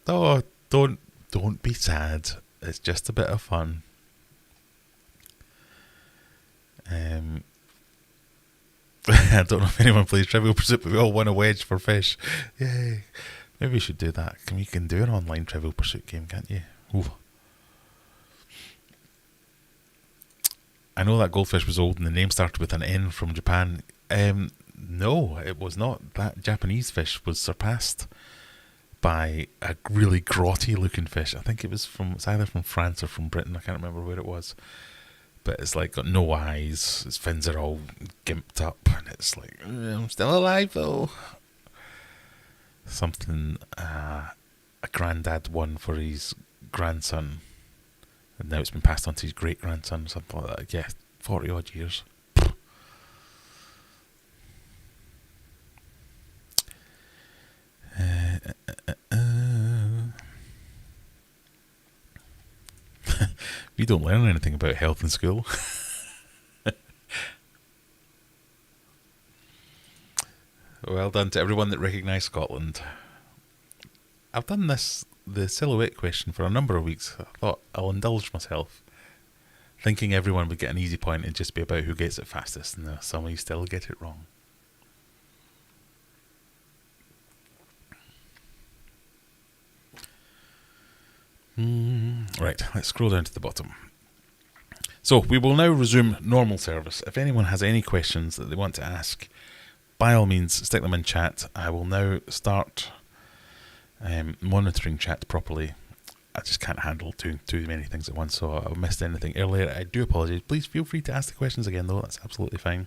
No, don't be sad. It's just a bit of fun. I don't know if anyone plays Trivial Pursuit, but we all won a wedge for fish. Yay. Maybe we should do that. You can do an online Trivial Pursuit game, can't you? Ooh. I know that goldfish was old and the name started with an N from Japan. No, it was not. That Japanese fish was surpassed by a really grotty looking fish. I think it's either from France or from Britain. I can't remember where it was. But it's like got no eyes. Its fins are all gimped up, and it's like, I'm still alive though. Something a granddad won for his grandson, and now it's been passed on to his great grandson, something like that. Yeah, 40 odd years. We don't learn anything about health in school. Well done to everyone that recognised Scotland. I've done the silhouette question for a number of weeks. I thought I'll indulge myself, thinking everyone would get an easy point and just be about who gets it fastest, and some of you still get it wrong. Right, let's scroll down to the bottom. So we will now resume normal service. If anyone has any questions that they want to ask, by all means stick them in chat. I will now start monitoring chat properly. I just can't handle doing too many things at once, so I missed anything earlier. I do apologise. Please feel free to ask the questions again though, that's absolutely fine.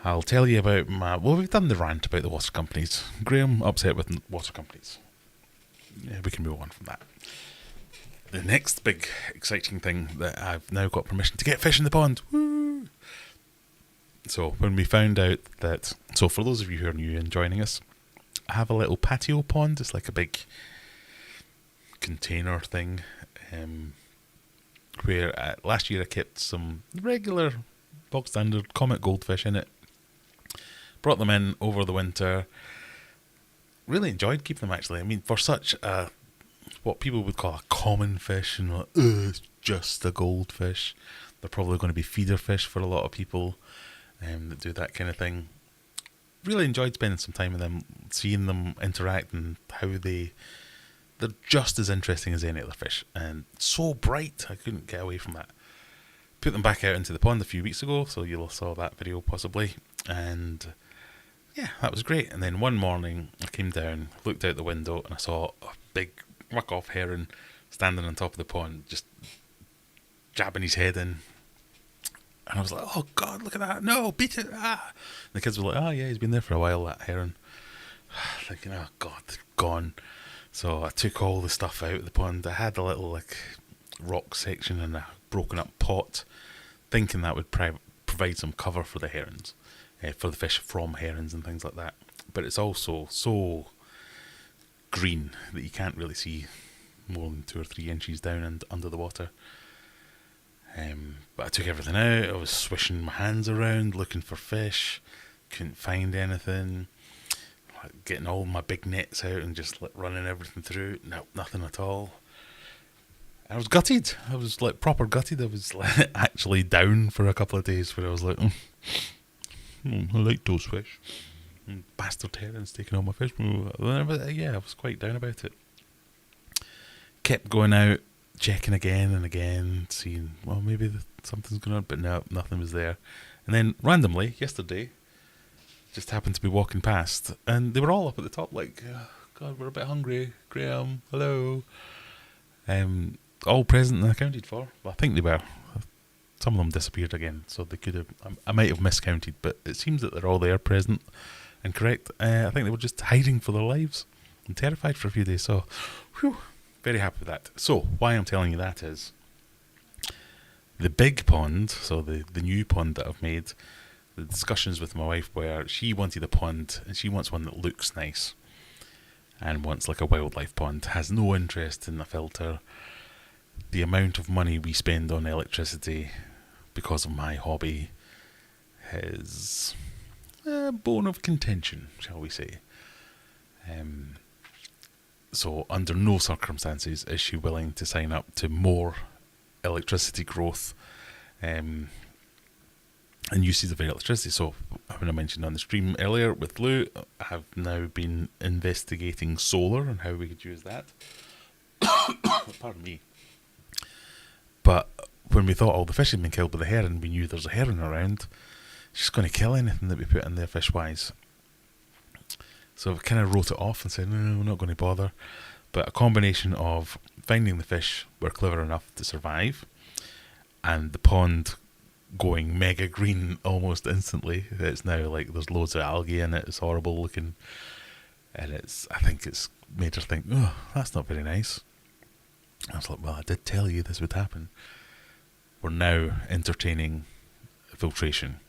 I'll tell you about we've done the rant about the water companies. Graham upset with water companies. Yeah, we can move on from that. The next big exciting thing that I've now got permission to get fish in the pond. Woo! So when we found out that, so for those of you who are new and joining us, I have a little patio pond. It's like a big container thing where last year I kept some regular bog standard comet goldfish in it. Brought them in over the winter. Really enjoyed keeping them actually. I mean, for such a what people would call a common fish, and like, it's just a goldfish. They're probably going to be feeder fish for a lot of people that do that kind of thing. Really enjoyed spending some time with them, seeing them interact and how they're just as interesting as any other fish, and so bright. I couldn't get away from that. Put them back out into the pond a few weeks ago, so you'll have saw that video possibly, and yeah, that was great. And then one morning I came down, looked out the window, and I saw a big muck-off heron standing on top of the pond, just jabbing his head in. And I was like, oh God, look at that. No, beat it. Ah. And the kids were like, oh yeah, he's been there for a while, that heron. Thinking, oh God, gone. So I took all the stuff out of the pond. I had a little rock section and a broken up pot, thinking that would provide some cover for the herons, for the fish from herons and things like that. But it's also so green that you can't really see more than 2 or 3 inches down and under the water. But I took everything out. I was swishing my hands around looking for fish, couldn't find anything, getting all my big nets out and just running everything through. No, nothing at all. I was gutted. I was proper gutted. I was actually down for a couple of days where I was like, I like those fish. Bastard herons taking all my fish. Yeah, I was quite down about it. Kept going out, checking again and again, seeing, well, maybe something's going on, but no, nothing was there. And then randomly, yesterday, just happened to be walking past, and they were all up at the top, like, God, we're a bit hungry. Graham, hello. All present and accounted for. Well, I think they were. Some of them disappeared again, so they could have. I might have miscounted, but it seems that they're all there, present and correct. I think they were just hiding for their lives and terrified for a few days. So, whew, very happy with that. So, why I'm telling you that is the big pond. So the new pond that I've made. The discussions with my wife where she wanted a pond and she wants one that looks nice and wants like a wildlife pond. Has no interest in the filter. The amount of money we spend on electricity because of my hobby is a bone of contention, shall we say. So under no circumstances is she willing to sign up to more electricity growth and usage of electricity. So, when I mentioned on the stream earlier with Lou, I have now been investigating solar and how we could use that. Pardon me. But when we thought all the fish had been killed by the heron, we knew there's a heron around. She's going to kill anything that we put in there fish-wise. So I kind of wrote it off and said, no, we're not going to bother. But a combination of finding the fish were clever enough to survive, and the pond going mega green almost instantly. It's now like there's loads of algae in it. It's horrible looking. And I think it's made her think, oh, that's not very nice. I was like, well, I did tell you this would happen. We're now entertaining filtration.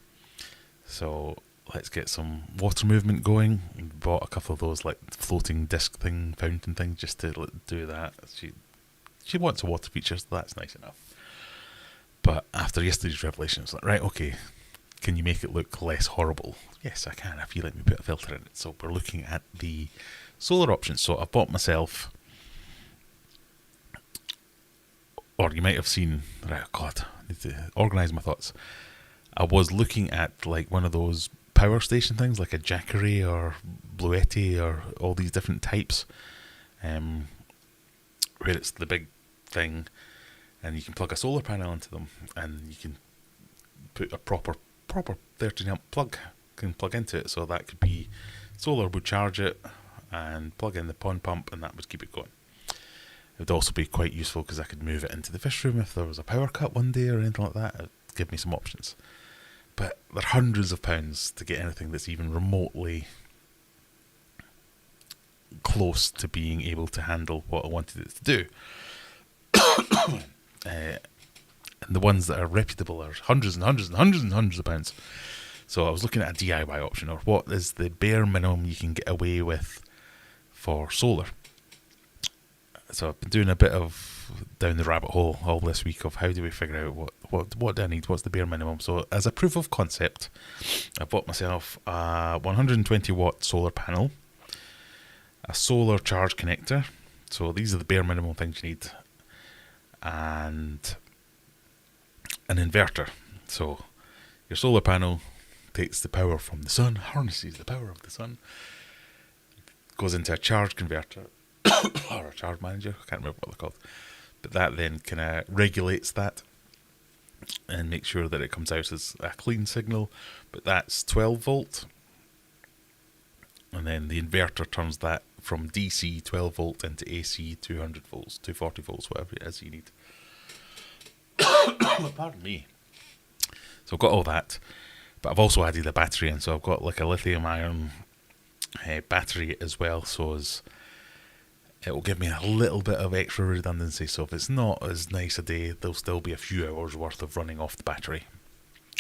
So let's get some water movement going. We bought a couple of those like floating disc thing, fountain thing, just to do that. She wants a water feature, so that's nice enough. But after yesterday's revelation, it's like, right, okay, can you make it look less horrible? Yes, I can, if you let me put a filter in it. So we're looking at the solar options. So I bought myself, or you might have seen, right, oh God, I need to organise my thoughts. I was looking at like one of those power station things, like a Jackery or Bluetti or all these different types, where it's the big thing, and you can plug a solar panel into them, and you can put a proper 13 amp plug into it. So that could be solar would charge it and plug in the pond pump, and that would keep it going. It would also be quite useful because I could move it into the fish room if there was a power cut one day or anything like that. It'd give me some options. But they're hundreds of pounds to get anything that's even remotely close to being able to handle what I wanted it to do. And the ones that are reputable are hundreds and hundreds and hundreds and hundreds of pounds. So I was looking at a DIY option, or what is the bare minimum you can get away with for solar. So I've been doing a bit of down the rabbit hole all this week of how do we figure out what do I need, what's the bare minimum. So as a proof of concept, I bought myself a 120 watt solar panel, a solar charge connector. So these are the bare minimum things you need, and an inverter. So your solar panel takes the power from the sun, harnesses the power of the sun, goes into a charge converter or a charge manager, I can't remember what they're called, but that then kind of regulates that and makes sure that it comes out as a clean signal. But that's 12 volt, and then the inverter turns that from DC 12 volt into AC 200 volts, 240 volts, whatever it is you need. Pardon me. So I've got all that, but I've also added a battery in. So I've got like a lithium ion battery as well, so it will give me a little bit of extra redundancy. So if it's not as nice a day, there'll still be a few hours worth of running off the battery,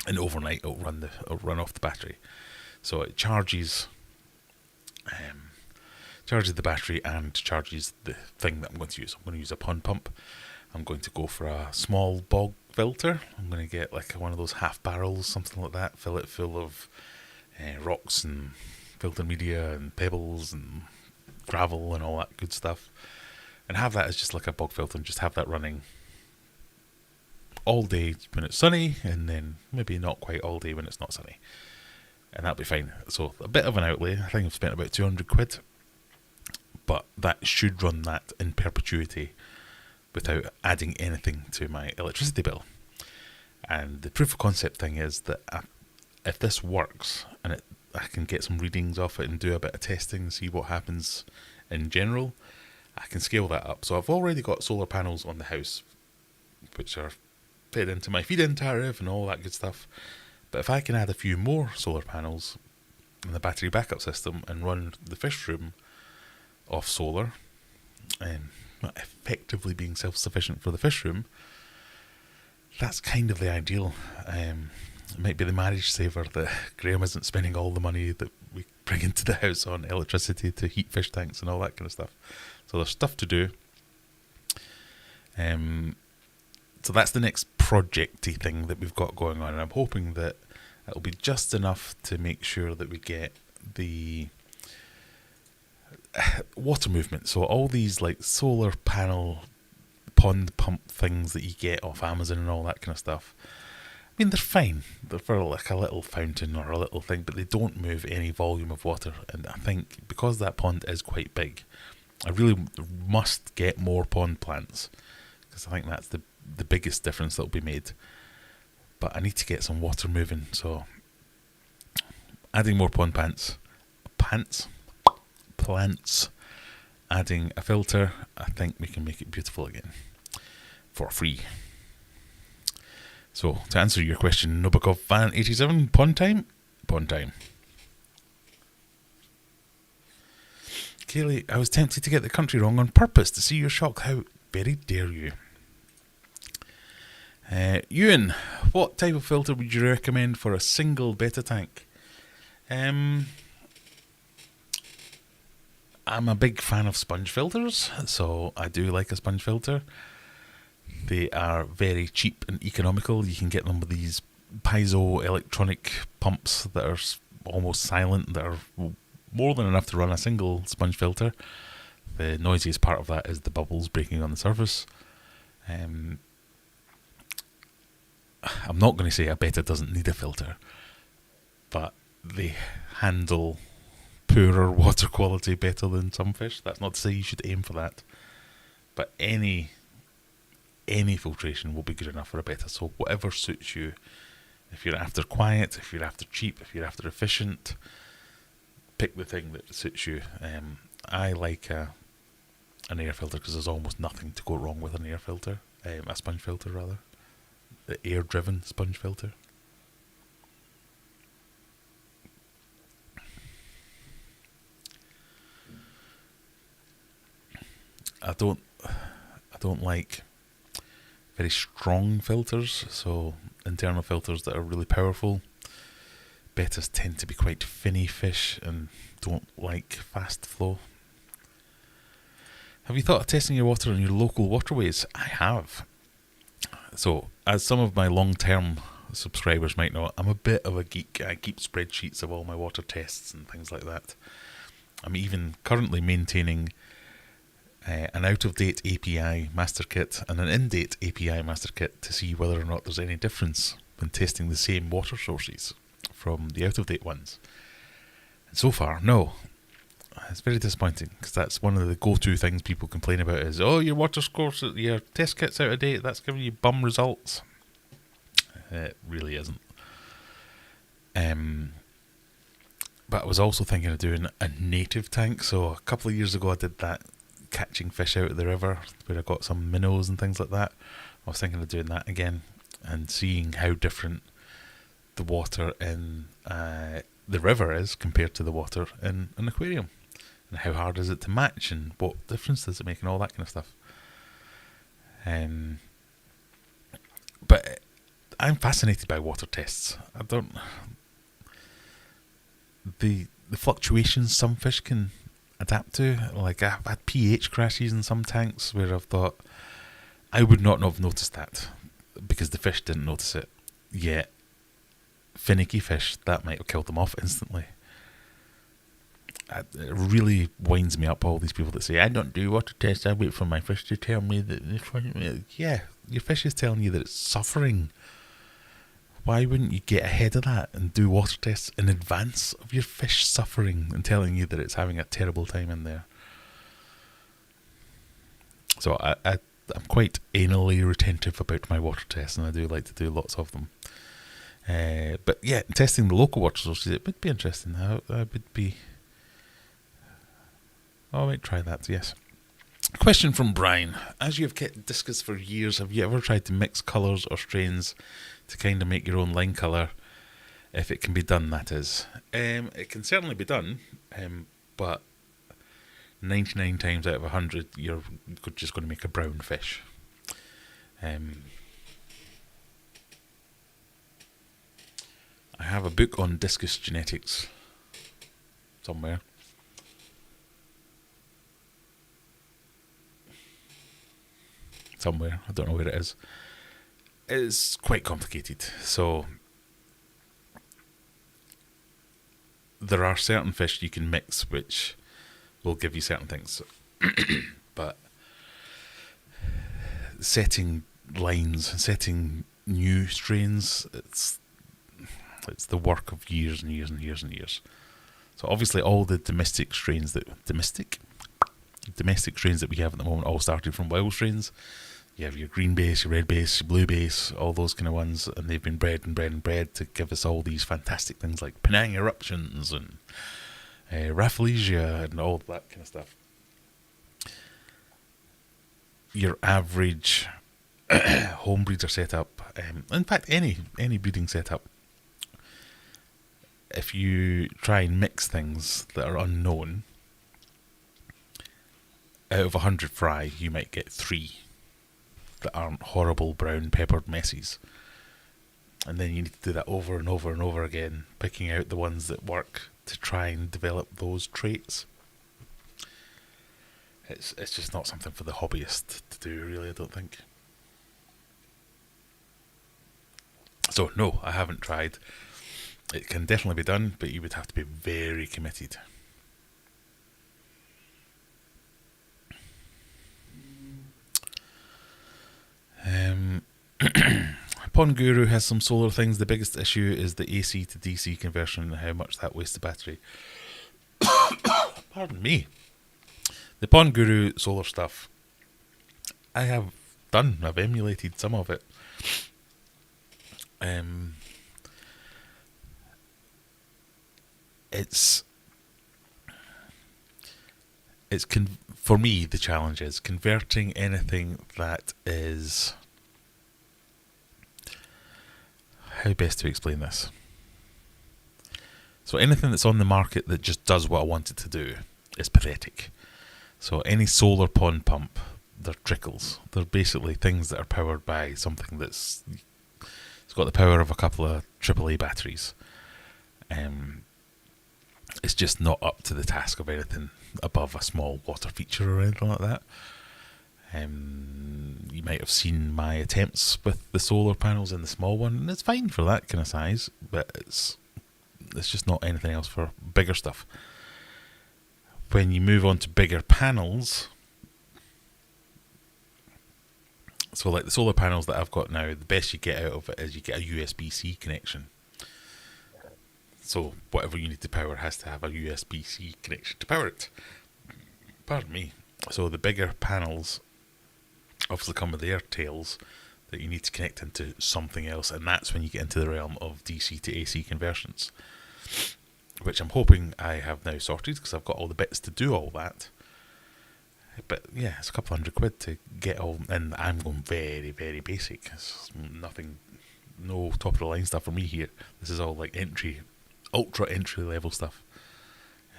and overnight it'll run off the battery. So it charges the battery and charges the thing that I'm going to use. I'm going to use a pond pump. I'm going to go for a small bog filter. I'm going to get like one of those half barrels, something like that, fill it full of rocks and filter media and pebbles and gravel and all that good stuff, and have that as just like a bog filter, and just have that running all day when it's sunny, and then maybe not quite all day when it's not sunny. and that'll be fine. So a bit of an outlay. I think I've spent about 200 quid, but that should run that in perpetuity without adding anything to my electricity bill. And the proof of concept thing is that if this works and I can get some readings off it and do a bit of testing and see what happens in general, I can scale that up. So I've already got solar panels on the house, which are fed into my feed-in tariff and all that good stuff. But if I can add a few more solar panels and the battery backup system and run the fish room off solar, and effectively being self-sufficient for the fish room, that's kind of the ideal. It might be the marriage saver that Graham isn't spending all the money that we bring into the house on electricity to heat fish tanks and all that kind of stuff. So there's stuff to do. So that's the next projecty thing that we've got going on, and I'm hoping that it'll be just enough to make sure that we get the water movement. So all these like solar panel pond pump things that you get off Amazon and all that kind of stuff, I mean, they're fine. They're for like a little fountain or a little thing, but they don't move any volume of water. And I think because that pond is quite big, I really must get more pond plants, because I think that's the biggest difference that will be made. But I need to get some water moving, so adding more pond plants, adding a filter, I think we can make it beautiful again for free. So to answer your question, Nobakov Fan 87, pond time. Kaylee, I was tempted to get the country wrong on purpose to see your shock. How very dare you? Ewan, what type of filter would you recommend for a single betta tank? I'm a big fan of sponge filters, so I do like a sponge filter. They are very cheap and economical. You can get them with these piezo electronic pumps that are almost silent, that are more than enough to run a single sponge filter. The noisiest part of that is the bubbles breaking on the surface. I'm not going to say a betta doesn't need a filter, but they handle poorer water quality better than some fish. That's not to say you should aim for that, but any filtration will be good enough for a betta. So whatever suits you. If you're after quiet, if you're after cheap, if you're after efficient, pick the thing that suits you. I like an air filter because there's almost nothing to go wrong with an air filter, a sponge filter rather, the air-driven sponge filter. I don't like very strong filters, so internal filters that are really powerful. Bettas tend to be quite finny fish and don't like fast flow. Have you thought of testing your water on your local waterways? I have. So, as some of my long-term subscribers might know, I'm a bit of a geek. I keep spreadsheets of all my water tests and things like that. I'm even currently maintaining an out-of-date API master kit and an in-date API master kit to see whether or not there's any difference when testing the same water sources from the out-of-date ones. And so far, no. It's very disappointing, because that's one of the go-to things people complain about is, oh, your water scores, your test kit's out of date, that's giving you bum results. It really isn't. But I was also thinking of doing a native tank. So a couple of years ago I did that catching fish out of the river where I got some minnows and things like that. I was thinking of doing that again and seeing how different the water in the river is compared to the water in an aquarium, and how hard is it to match and what difference does it make and all that kind of stuff. But I'm fascinated by water tests. The fluctuations some fish can adapt to. Like, I've had pH crashes in some tanks where I've thought I would not have noticed that because the fish didn't notice it. Yet finicky fish, that might have killed them off instantly. It really winds me up, all these people that say, I don't do water tests, I wait for my fish to tell me that. Yeah, your fish is telling you that it's suffering. why wouldn't you get ahead of that and do water tests in advance of your fish suffering and telling you that it's having a terrible time in there? So I'm quite anally retentive about my water tests, and I do like to do lots of them. But yeah, testing the local water sources, it would be interesting. I would be... Oh, I might try that, yes. Question from Brian. As you have kept discus for years, have you ever tried to mix colours or strains to kind of make your own line colour? If it can be done, that is. It can certainly be done, but 99 times out of 100, you're just going to make a brown fish. I have a book on discus genetics somewhere. I don't know where it is. It's quite complicated. So there are certain fish you can mix which will give you certain things. But setting lines and setting new strains, it's the work of years and years and years and years. So obviously all the domestic strains that we have at the moment all started from wild strains. You have your green base, your red base, your blue base, all those kind of ones, and they've been bred to give us all these fantastic things like Penang eruptions and Rafflesia and all that kind of stuff. Your average home breeder setup, in fact any breeding setup, if you try and mix things that are unknown, out of 100 fry, you might get 3 that aren't horrible brown peppered messes. And then you need to do that over and over and over again, picking out the ones that work to try and develop those traits. It's just not something for the hobbyist to do, really, I don't think. So, no, I haven't tried. It can definitely be done, but you would have to be very committed. Pond Guru has some solar things. The biggest issue is the AC to DC conversion and how much that wastes the battery. Pardon me. The Pond Guru solar stuff, I have done. I've emulated some of it. For me, the challenge is converting anything that is... How best to explain this? So anything that's on the market that just does what I want it to do is pathetic. So any solar pond pump, they're trickles. They're basically things that are powered by something it's got the power of a couple of AAA batteries. It's just not up to the task of anything above a small water feature or anything like that. You might have seen my attempts with the solar panels in the small one, and it's fine for that kind of size, but it's just not anything else for bigger stuff. When you move on to bigger panels, so like the solar panels that I've got now, the best you get out of it is you get a USB-C connection. So whatever you need to power has to have a USB-C connection to power it. Pardon me. So the bigger panels obviously come with their tails that you need to connect into something else, and that's when you get into the realm of DC to AC conversions, which I'm hoping I have now sorted because I've got all the bits to do all that. But yeah, it's a couple £100 to get all, and I'm going very, very basic. It's nothing, no top of the line stuff for me here. This is all like ultra entry level stuff.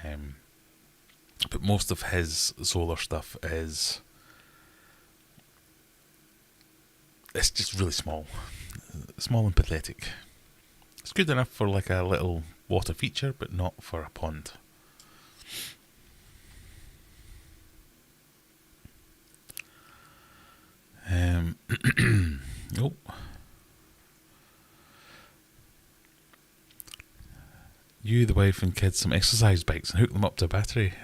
But most of his solar stuff is, it's just really small and pathetic. It's good enough for like a little water feature, but not for a pond. Oh. You, the wife and kids, some exercise bikes and hook them up to a battery.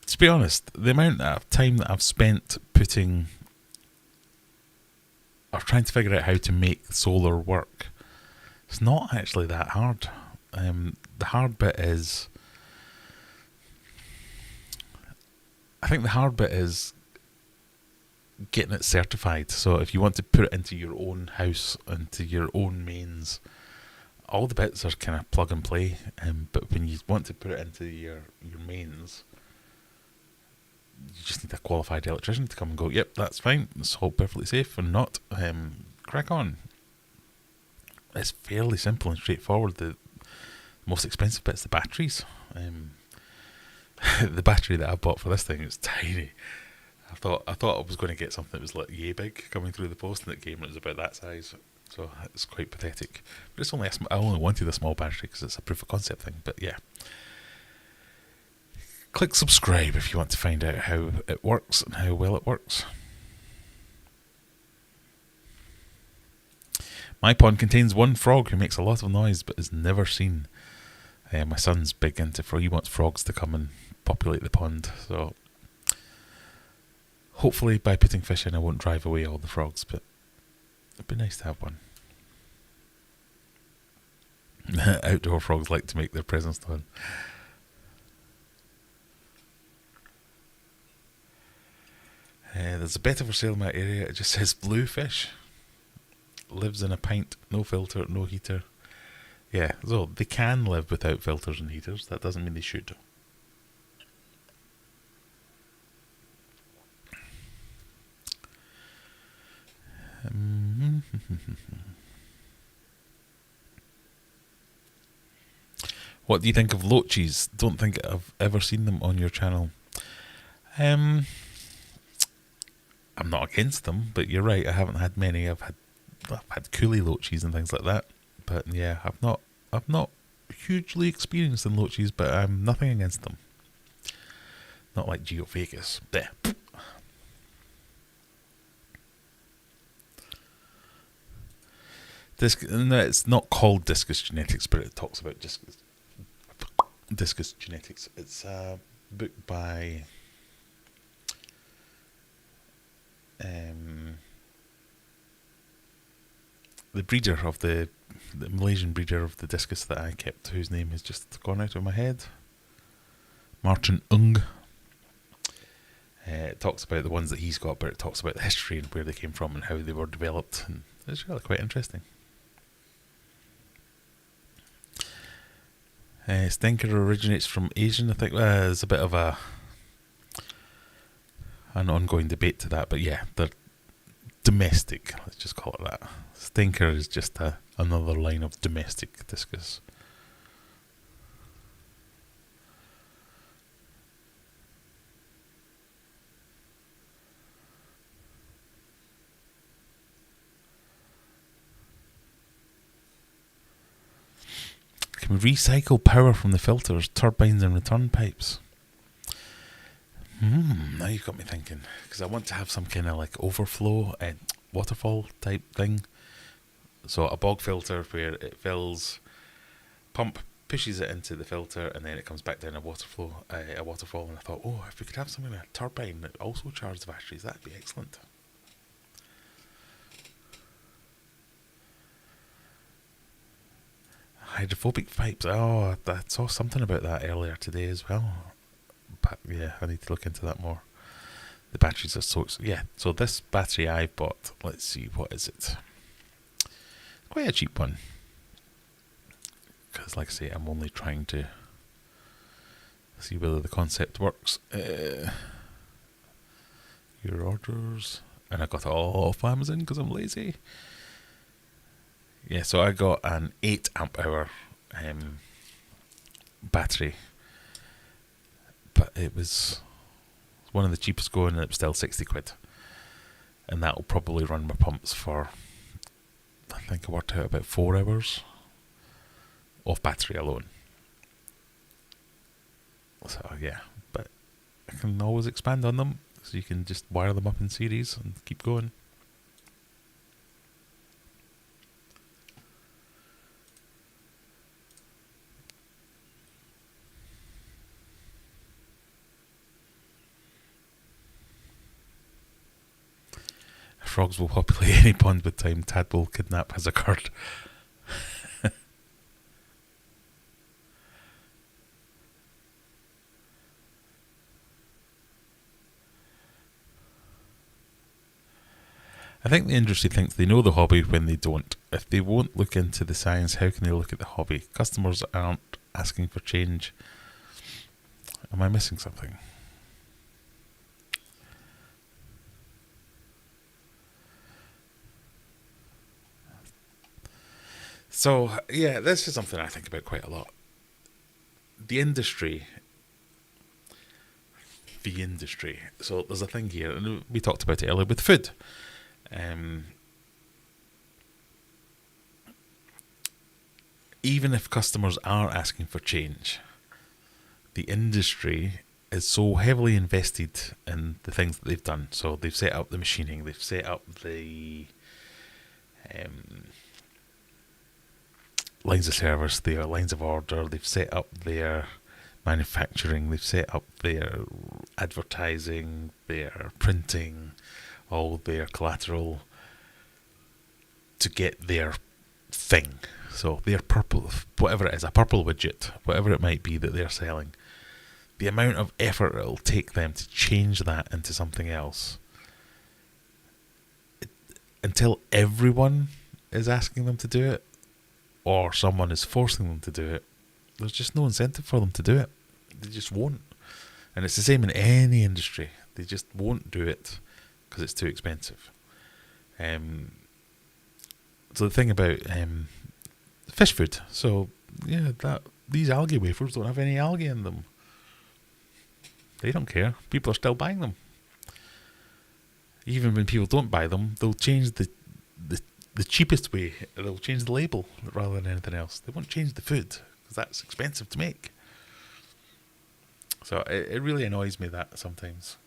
To be honest, the amount of time that I've spent putting are trying to figure out how to make solar work. It's not actually that hard. The hard bit is, I think the hard bit is getting it certified. So if you want to put it into your own house, into your own mains, all the bits are kind of plug and play. But when you want to put it into your mains, you just need a qualified electrician to come and go, yep, that's fine, it's all perfectly safe and not. Crack on. It's fairly simple and straightforward. The most expensive bit's the batteries. The battery that I bought for this thing is tiny. I thought I was going to get something that was like yay big coming through the post, and it came and it was about that size. So it's quite pathetic. But it's only I only wanted a small battery because it's a proof of concept thing. But yeah. Click subscribe if you want to find out how it works and how well it works. My pond contains one frog who makes a lot of noise but is never seen. My son's big into frog. He wants frogs to come and populate the pond. So hopefully by putting fish in I won't drive away all the frogs, but it'd be nice to have one. Outdoor frogs like to make their presence known. There's a betta for sale in my area. It just says blue fish. Lives in a pint, no filter, no heater. Yeah, so they can live without filters and heaters. That doesn't mean they should. What do you think of loaches? Don't think I've ever seen them on your channel. I'm not against them, but you're right. I haven't had many. I've had coolie loaches and things like that, but yeah, I've not hugely experienced in loaches, but I'm nothing against them. Not like Geophagus. Bleh. No, it's not called discus genetics, but it talks about discus genetics. It's a book by the breeder of the Malaysian breeder of the discus that I kept, whose name has just gone out of my head. Martin Ung. It talks about the ones that he's got, but it talks about the history and where they came from and how they were developed, and it's really quite interesting. Stinker originates from Asian, I think. There's a bit of an ongoing debate to that, but yeah, they're domestic, let's just call it that. Stinker is just another line of domestic discus. Can we recycle power from the filters, turbines and return pipes? Now you've got me thinking, because I want to have some kind of like overflow and waterfall type thing. So a bog filter where it fills, pump pushes it into the filter, and then it comes back down a waterfall. And I thought, oh, if we could have something like a turbine that also charges batteries, that'd be excellent. Hydrophobic pipes. Oh, I saw something about that earlier today as well. But yeah, I need to look into that more. The batteries are so... Yeah, so this battery I bought, let's see, what is it? Quite a cheap one. Because, like I say, I'm only trying to see whether the concept works. Your orders. And I got it all off Amazon because I'm lazy. Yeah, so I got an 8 amp hour battery. But it was one of the cheapest going, and it was still 60 quid. And that will probably run my pumps for, I think I worked out about 4 hours off battery alone. So yeah, but I can always expand on them, so you can just wire them up in series and keep going. frogs will populate any pond with time. Tadpole kidnap has occurred. I think the industry thinks they know the hobby when they don't. If they won't look into the science, how can they look at the hobby? Customers aren't asking for change. Am I missing something? So, yeah, this is something I think about quite a lot. The industry. So there's a thing here, and we talked about it earlier with food. Even if customers are asking for change, the industry is so heavily invested in the things that they've done. So they've set up the machining, they've set up the lines of service, their lines of order, they've set up their manufacturing, they've set up their advertising, their printing, all their collateral to get their thing. So their purple, whatever it is, a purple widget, whatever it might be that they're selling, the amount of effort it'll take them to change that into something else, until everyone is asking them to do it, or someone is forcing them to do it, there's just no incentive for them to do it. They just won't. And it's the same in any industry. They just won't do it because it's too expensive. So the thing about fish food, so yeah, these algae wafers don't have any algae in them. They don't care. People are still buying them. Even when people don't buy them, they'll change the cheapest way. They'll change the label rather than anything else. They won't change the food because that's expensive to make. So it really annoys me that sometimes.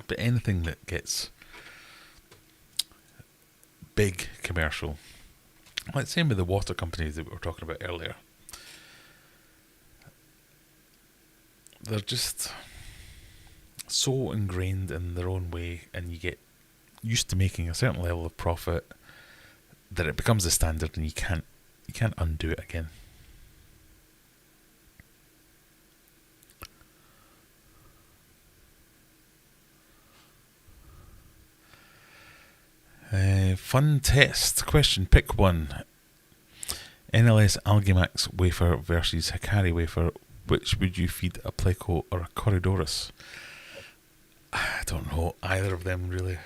But anything that gets big commercial, like same with the water companies that we were talking about earlier, they're just so ingrained in their own way, and you get used to making a certain level of profit that it becomes the standard, and you can't undo it again. Fun test question. Pick one. NLS Algimax wafer versus Hikari wafer. Which would you feed, a pleco or a Corydoras? I don't know either of them really.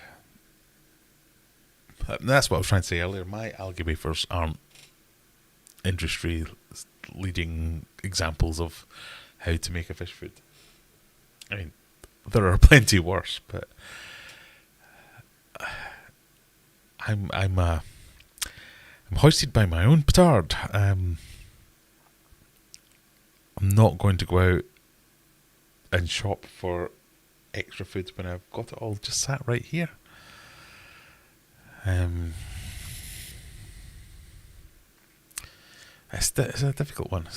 That's what I was trying to say earlier. My algae wafers aren't industry leading examples of how to make a fish food. I mean, there are plenty worse, but I'm hoisted by my own petard. I'm not going to go out and shop for extra food when I've got it all just sat right here. It's a difficult one.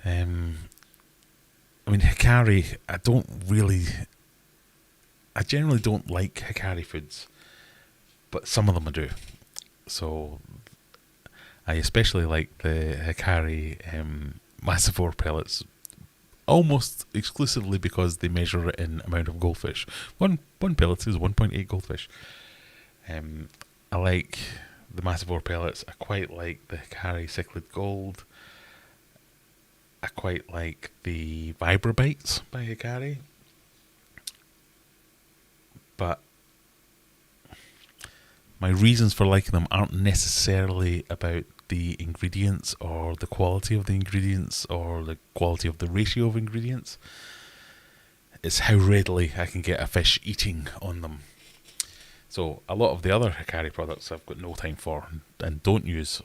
I mean, Hikari, I generally don't like Hikari foods, but some of them I do. So I especially like the Hikari Massivore pellets, almost exclusively because they measure it in amount of goldfish. One pellet is 1.8 goldfish. I like the Massivore pellets. I quite like the Hikari Cichlid Gold. I quite like the Vibrobites by Hikari. But my reasons for liking them aren't necessarily about the ingredients or the quality of the ingredients or the quality of the ratio of ingredients. It's how readily I can get a fish eating on them. So a lot of the other Hikari products I've got no time for and don't use,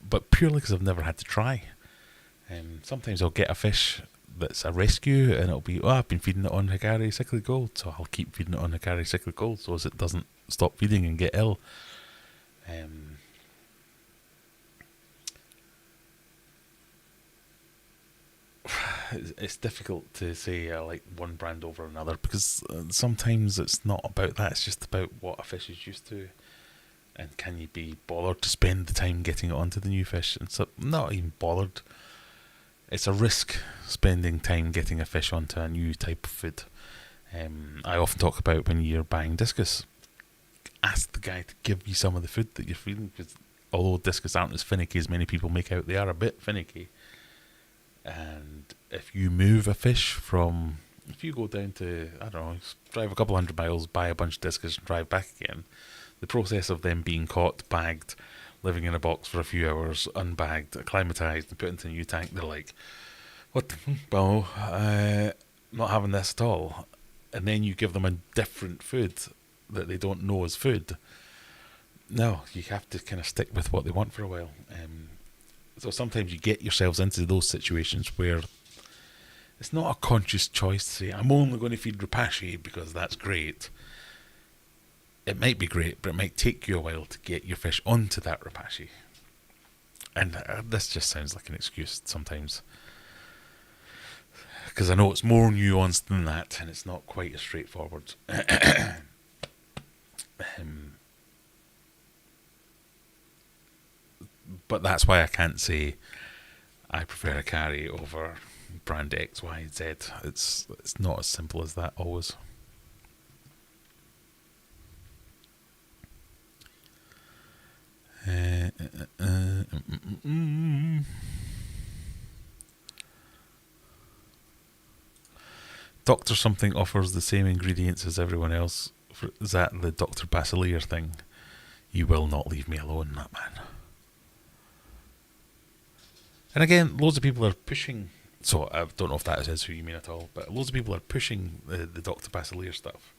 but purely because I've never had to try. Sometimes I'll get a fish that's a rescue and it'll be, I've been feeding it on Hikari Cichlid Gold, so I'll keep feeding it on Hikari Cichlid Gold so as it doesn't stop feeding and get ill. it's difficult to say I like one brand over another, because sometimes it's not about that. It's just about what a fish is used to, and can you be bothered to spend the time getting it onto the new fish? And so, not even bothered. It's a risk spending time getting a fish onto a new type of food. I often talk about when you're buying discus, ask the guy to give you some of the food that you're feeding, because although discus aren't as finicky as many people make out, they are a bit finicky. And if you move a fish from, if you go down to, I don't know, drive a couple 100 miles, buy a bunch of discus and drive back again, the process of them being caught, bagged, living in a box for a few hours, unbagged, acclimatised, and put into a new tank, they're like, what the, well, not having this at all. And then you give them a different food that they don't know as food. No, you have to kind of stick with what they want for a while. So sometimes you get yourselves into those situations where it's not a conscious choice to say, I'm only going to feed rapashi because that's great. It might be great, but it might take you a while to get your fish onto that rapashi. And this just sounds like an excuse sometimes, because I know it's more nuanced than that, and it's not quite as straightforward. But that's why I can't say I prefer a carry over brand X, Y, Z. It's not as simple as that always. Dr. Something offers the same ingredients as everyone else. Is that the Dr. Basilier thing? You will not leave me alone, that man. And again, loads of people are pushing, so I don't know if that is who you mean at all, but loads of people are pushing the Dr. Basilier stuff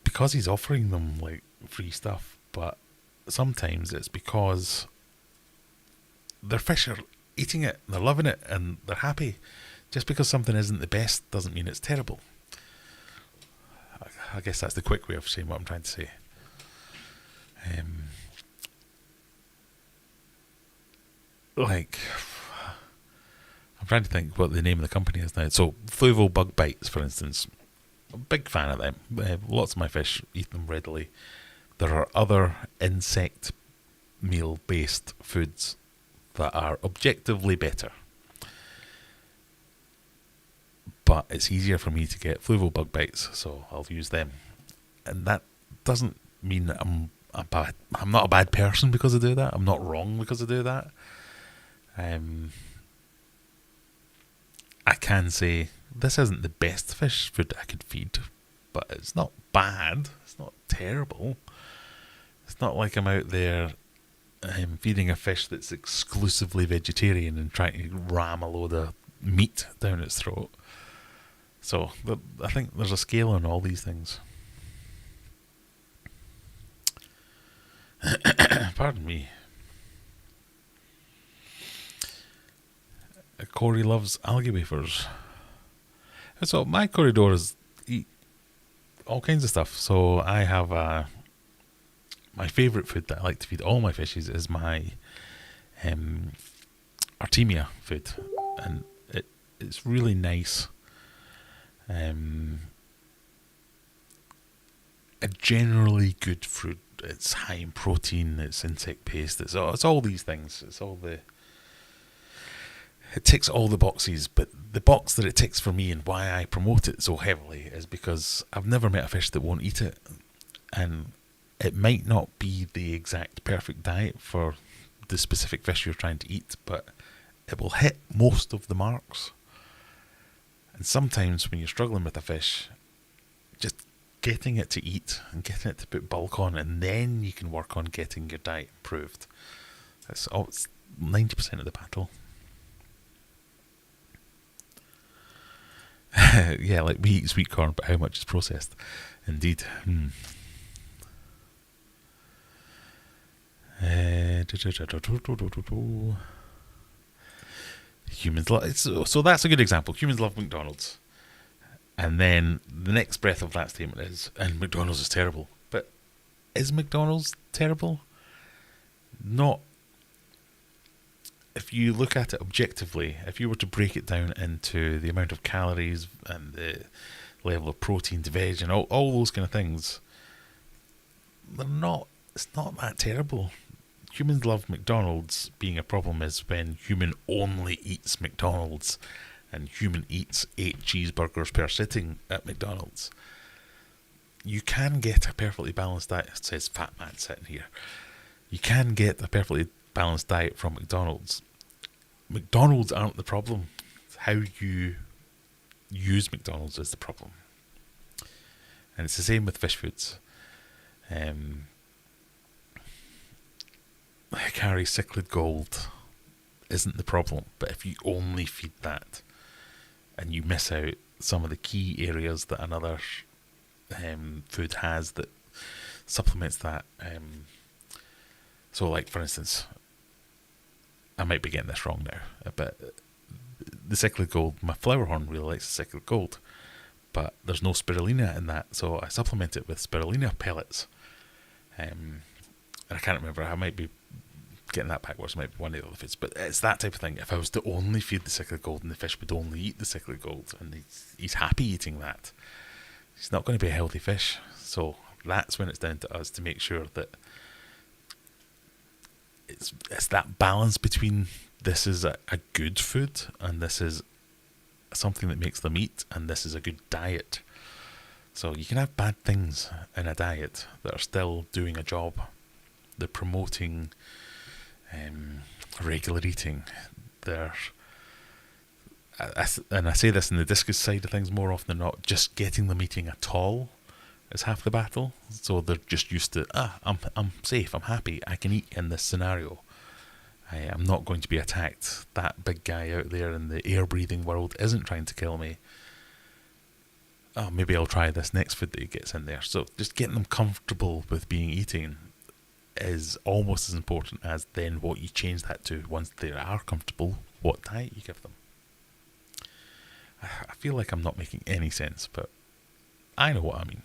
because he's offering them like free stuff, but sometimes it's because their fish are eating it, they're loving it, and they're happy. Just because something isn't the best doesn't mean it's terrible. I guess that's the quick way of saying what I'm trying to say. Like, I'm trying to think what the name of the company is now. So, Fluval Bug Bites, for instance. I'm a big fan of them. Lots of my fish eat them readily. There are other insect meal-based foods that are objectively better. But it's easier for me to get Fluval Bug Bites, so I'll use them. And that doesn't mean that I'm not a bad person because I do that. I'm not wrong because I do that. I can say this isn't the best fish food I could feed, but it's not bad. It's not terrible. It's not like I'm out there feeding a fish that's exclusively vegetarian and trying to ram a load of meat down its throat. So I think there's a scale on all these things. Pardon me. Corey loves algae wafers. So my corridors eat all kinds of stuff. So I have my favourite food that I like to feed all my fishes is my Artemia food, and it's really nice. A generally good fruit. It's high in protein. It's insect paste. It's all these things. It ticks all the boxes, but the box that it ticks for me and why I promote it so heavily is because I've never met a fish that won't eat it, and it might not be the exact perfect diet for the specific fish you're trying to eat, but it will hit most of the marks. And sometimes when you're struggling with a fish, just getting it to eat and getting it to put bulk on, and then you can work on getting your diet improved. It's 90% of the battle. Yeah, like we eat sweet corn, but how much is processed? Indeed. Humans love, so that's a good example. Humans love McDonald's, and then the next breath of that statement is, and McDonald's is terrible. But is McDonald's terrible? Not. if you look at it objectively, if you were to break it down into the amount of calories and the level of protein to veg and all those kind of things, it's not that terrible. Humans love McDonald's. Being a problem is when human only eats McDonald's and human eats 8 cheeseburgers per sitting at McDonald's. You can get a perfectly balanced diet. It says Fat Man sitting here. You can get a perfectly balanced diet from McDonald's. McDonald's aren't the problem. It's how you use McDonald's is the problem. And it's the same with fish foods. Carry cichlid gold isn't the problem, but if you only feed that and you miss out some of the key areas that another food has that supplements that, so like for instance, I might be getting this wrong now, but the cichlid gold, my flower horn really likes the cichlid gold, but there's no spirulina in that, so I supplement it with spirulina pellets. And I can't remember, I might be getting that backwards, might be one of the other foods, but it's that type of thing. If I was to only feed the cichlid gold and the fish would only eat the cichlid gold and he's happy eating that, he's not going to be a healthy fish. So that's when it's down to us to make sure that it's that balance between this is a good food and this is something that makes them eat and this is a good diet. So you can have bad things in a diet that are still doing a job. They're promoting regular eating. And I say this in the discus side of things more often than not, just getting them eating at all is half the battle. So they're just used to, I'm safe, I'm happy, I can eat in this scenario. I'm not going to be attacked. That big guy out there in the air-breathing world isn't trying to kill me. Oh, maybe I'll try this next food that he gets in there. So just getting them comfortable with being eaten is almost as important as then what you change that to once they are comfortable, what diet you give them. I feel like I'm not making any sense, but I know what I mean.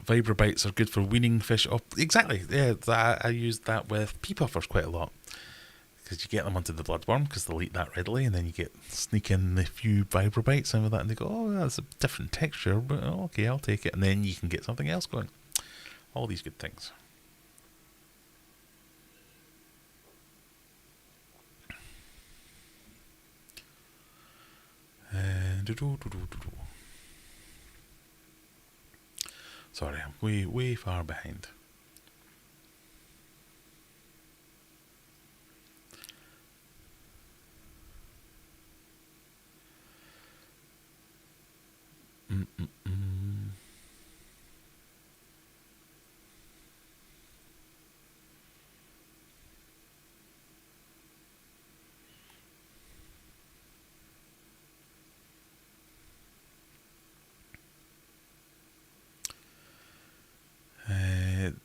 Vibrobites are good for weaning fish up. Exactly, yeah, I used that with pea puffers quite a lot. Because you get them onto the bloodworm because they'll eat that readily, and then you sneak in a few vibrobites and with that, and they go, oh, that's a different texture, but okay, I'll take it, and then you can get something else going. All these good things. Sorry, I'm way far behind.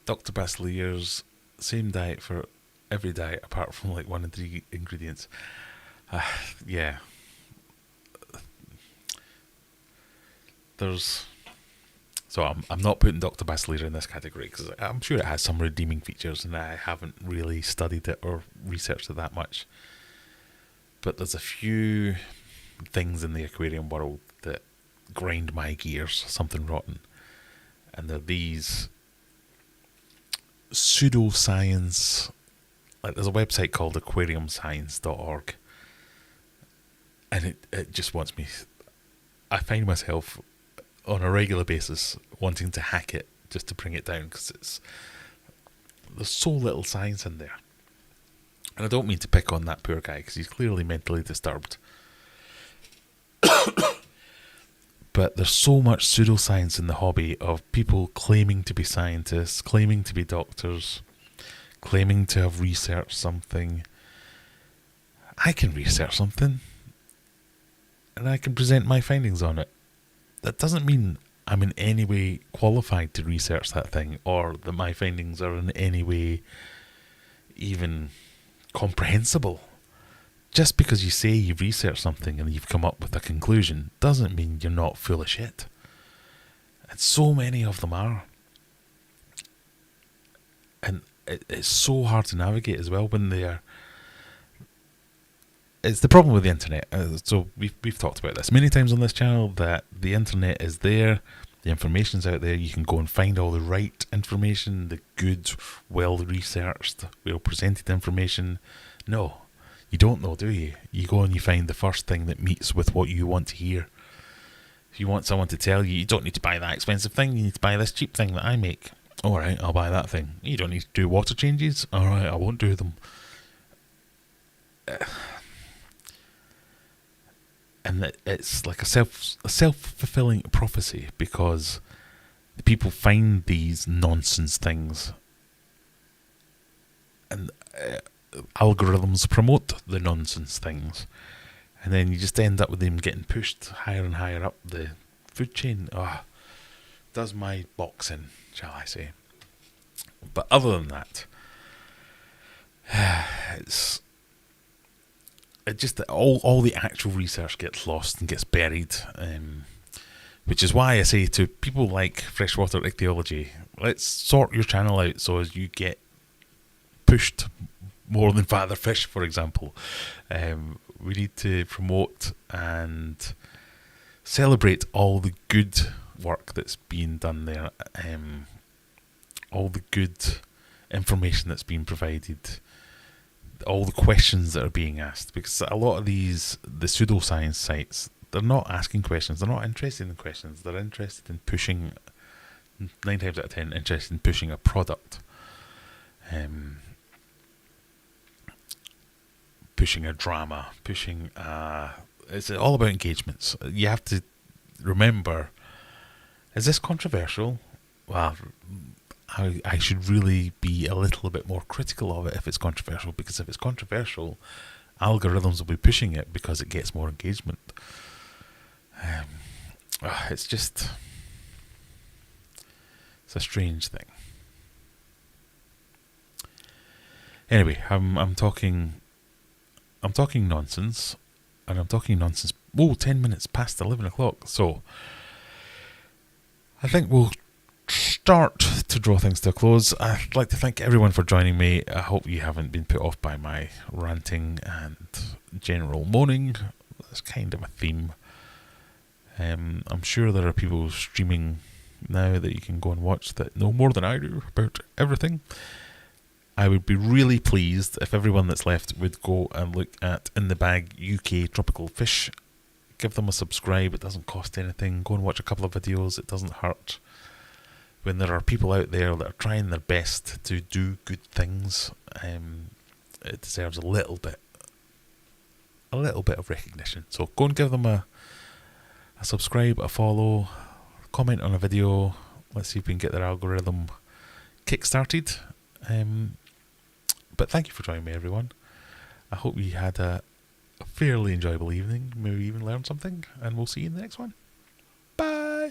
Dr. Basilier's same diet for every diet apart from like 1 and 3 ingredients. Yeah. So I'm not putting Dr. Basilier in this category because I'm sure it has some redeeming features and I haven't really studied it or researched it that much. But there's a few things in the aquarium world that grind my gears, something rotten. And they're these pseudoscience, like there's a website called aquariumscience.org, and it just wants me, I find myself on a regular basis wanting to hack it just to bring it down because there's so little science in there. And I don't mean to pick on that poor guy because he's clearly mentally disturbed. But there's so much pseudoscience in the hobby of people claiming to be scientists, claiming to be doctors, claiming to have researched something. I can research something and I can present my findings on it. That doesn't mean I'm in any way qualified to research that thing or that my findings are in any way even comprehensible. Just because you say you've researched something and you've come up with a conclusion doesn't mean you're not full of shit. And so many of them are. And it's so hard to navigate as well when they're. It's the problem with the internet. So we've talked about this many times on this channel, that the internet is there, the information's out there. You can go and find all the right information, the good, well researched, well presented information. No, you don't know, do you? You go and you find the first thing that meets with what you want to hear. If you want someone to tell you, you don't need to buy that expensive thing, you need to buy this cheap thing that I make. Alright, I'll buy that thing. You don't need to do water changes? Alright, I won't do them. And it's like a self-fulfilling prophecy, because the people find these nonsense things, and algorithms promote the nonsense things, and then you just end up with them getting pushed higher and higher up the food chain. Does my box in, shall I say. But other than that, it's just that all the actual research gets lost and gets buried, which is why I say to people like freshwater ichthyology, let's sort your channel out so as you get pushed more than father fish, for example. We need to promote and celebrate all the good work that's being done there, all the good information that's being provided, all the questions that are being asked, because a lot of the pseudoscience sites, they're not asking questions, they're not interested in questions, they're interested in pushing, 9 times out of 10, interested in pushing a product, pushing a drama, it's all about engagements. You have to remember, is this controversial? Well, I should really be a little bit more critical of it if it's controversial, because if it's controversial, algorithms will be pushing it because it gets more engagement. It's a strange thing. Anyway, I'm talking nonsense, and I'm talking nonsense. 10 minutes past 11 o'clock. So I think we'll start to draw things to a close. I'd like to thank everyone for joining me. I hope you haven't been put off by my ranting and general moaning. That's kind of a theme. I'm sure there are people streaming now that you can go and watch that know more than I do about everything. I would be really pleased if everyone that's left would go and look at In the Bag UK Tropical Fish. Give them a subscribe, it doesn't cost anything. Go and watch a couple of videos, it doesn't hurt. When there are people out there that are trying their best to do good things, it deserves a little bit of recognition. So go and give them a subscribe, a follow, comment on a video. Let's see if we can get their algorithm kick-started. But thank you for joining me, everyone. I hope you had a fairly enjoyable evening, maybe even learned something, and we'll see you in the next one. Bye!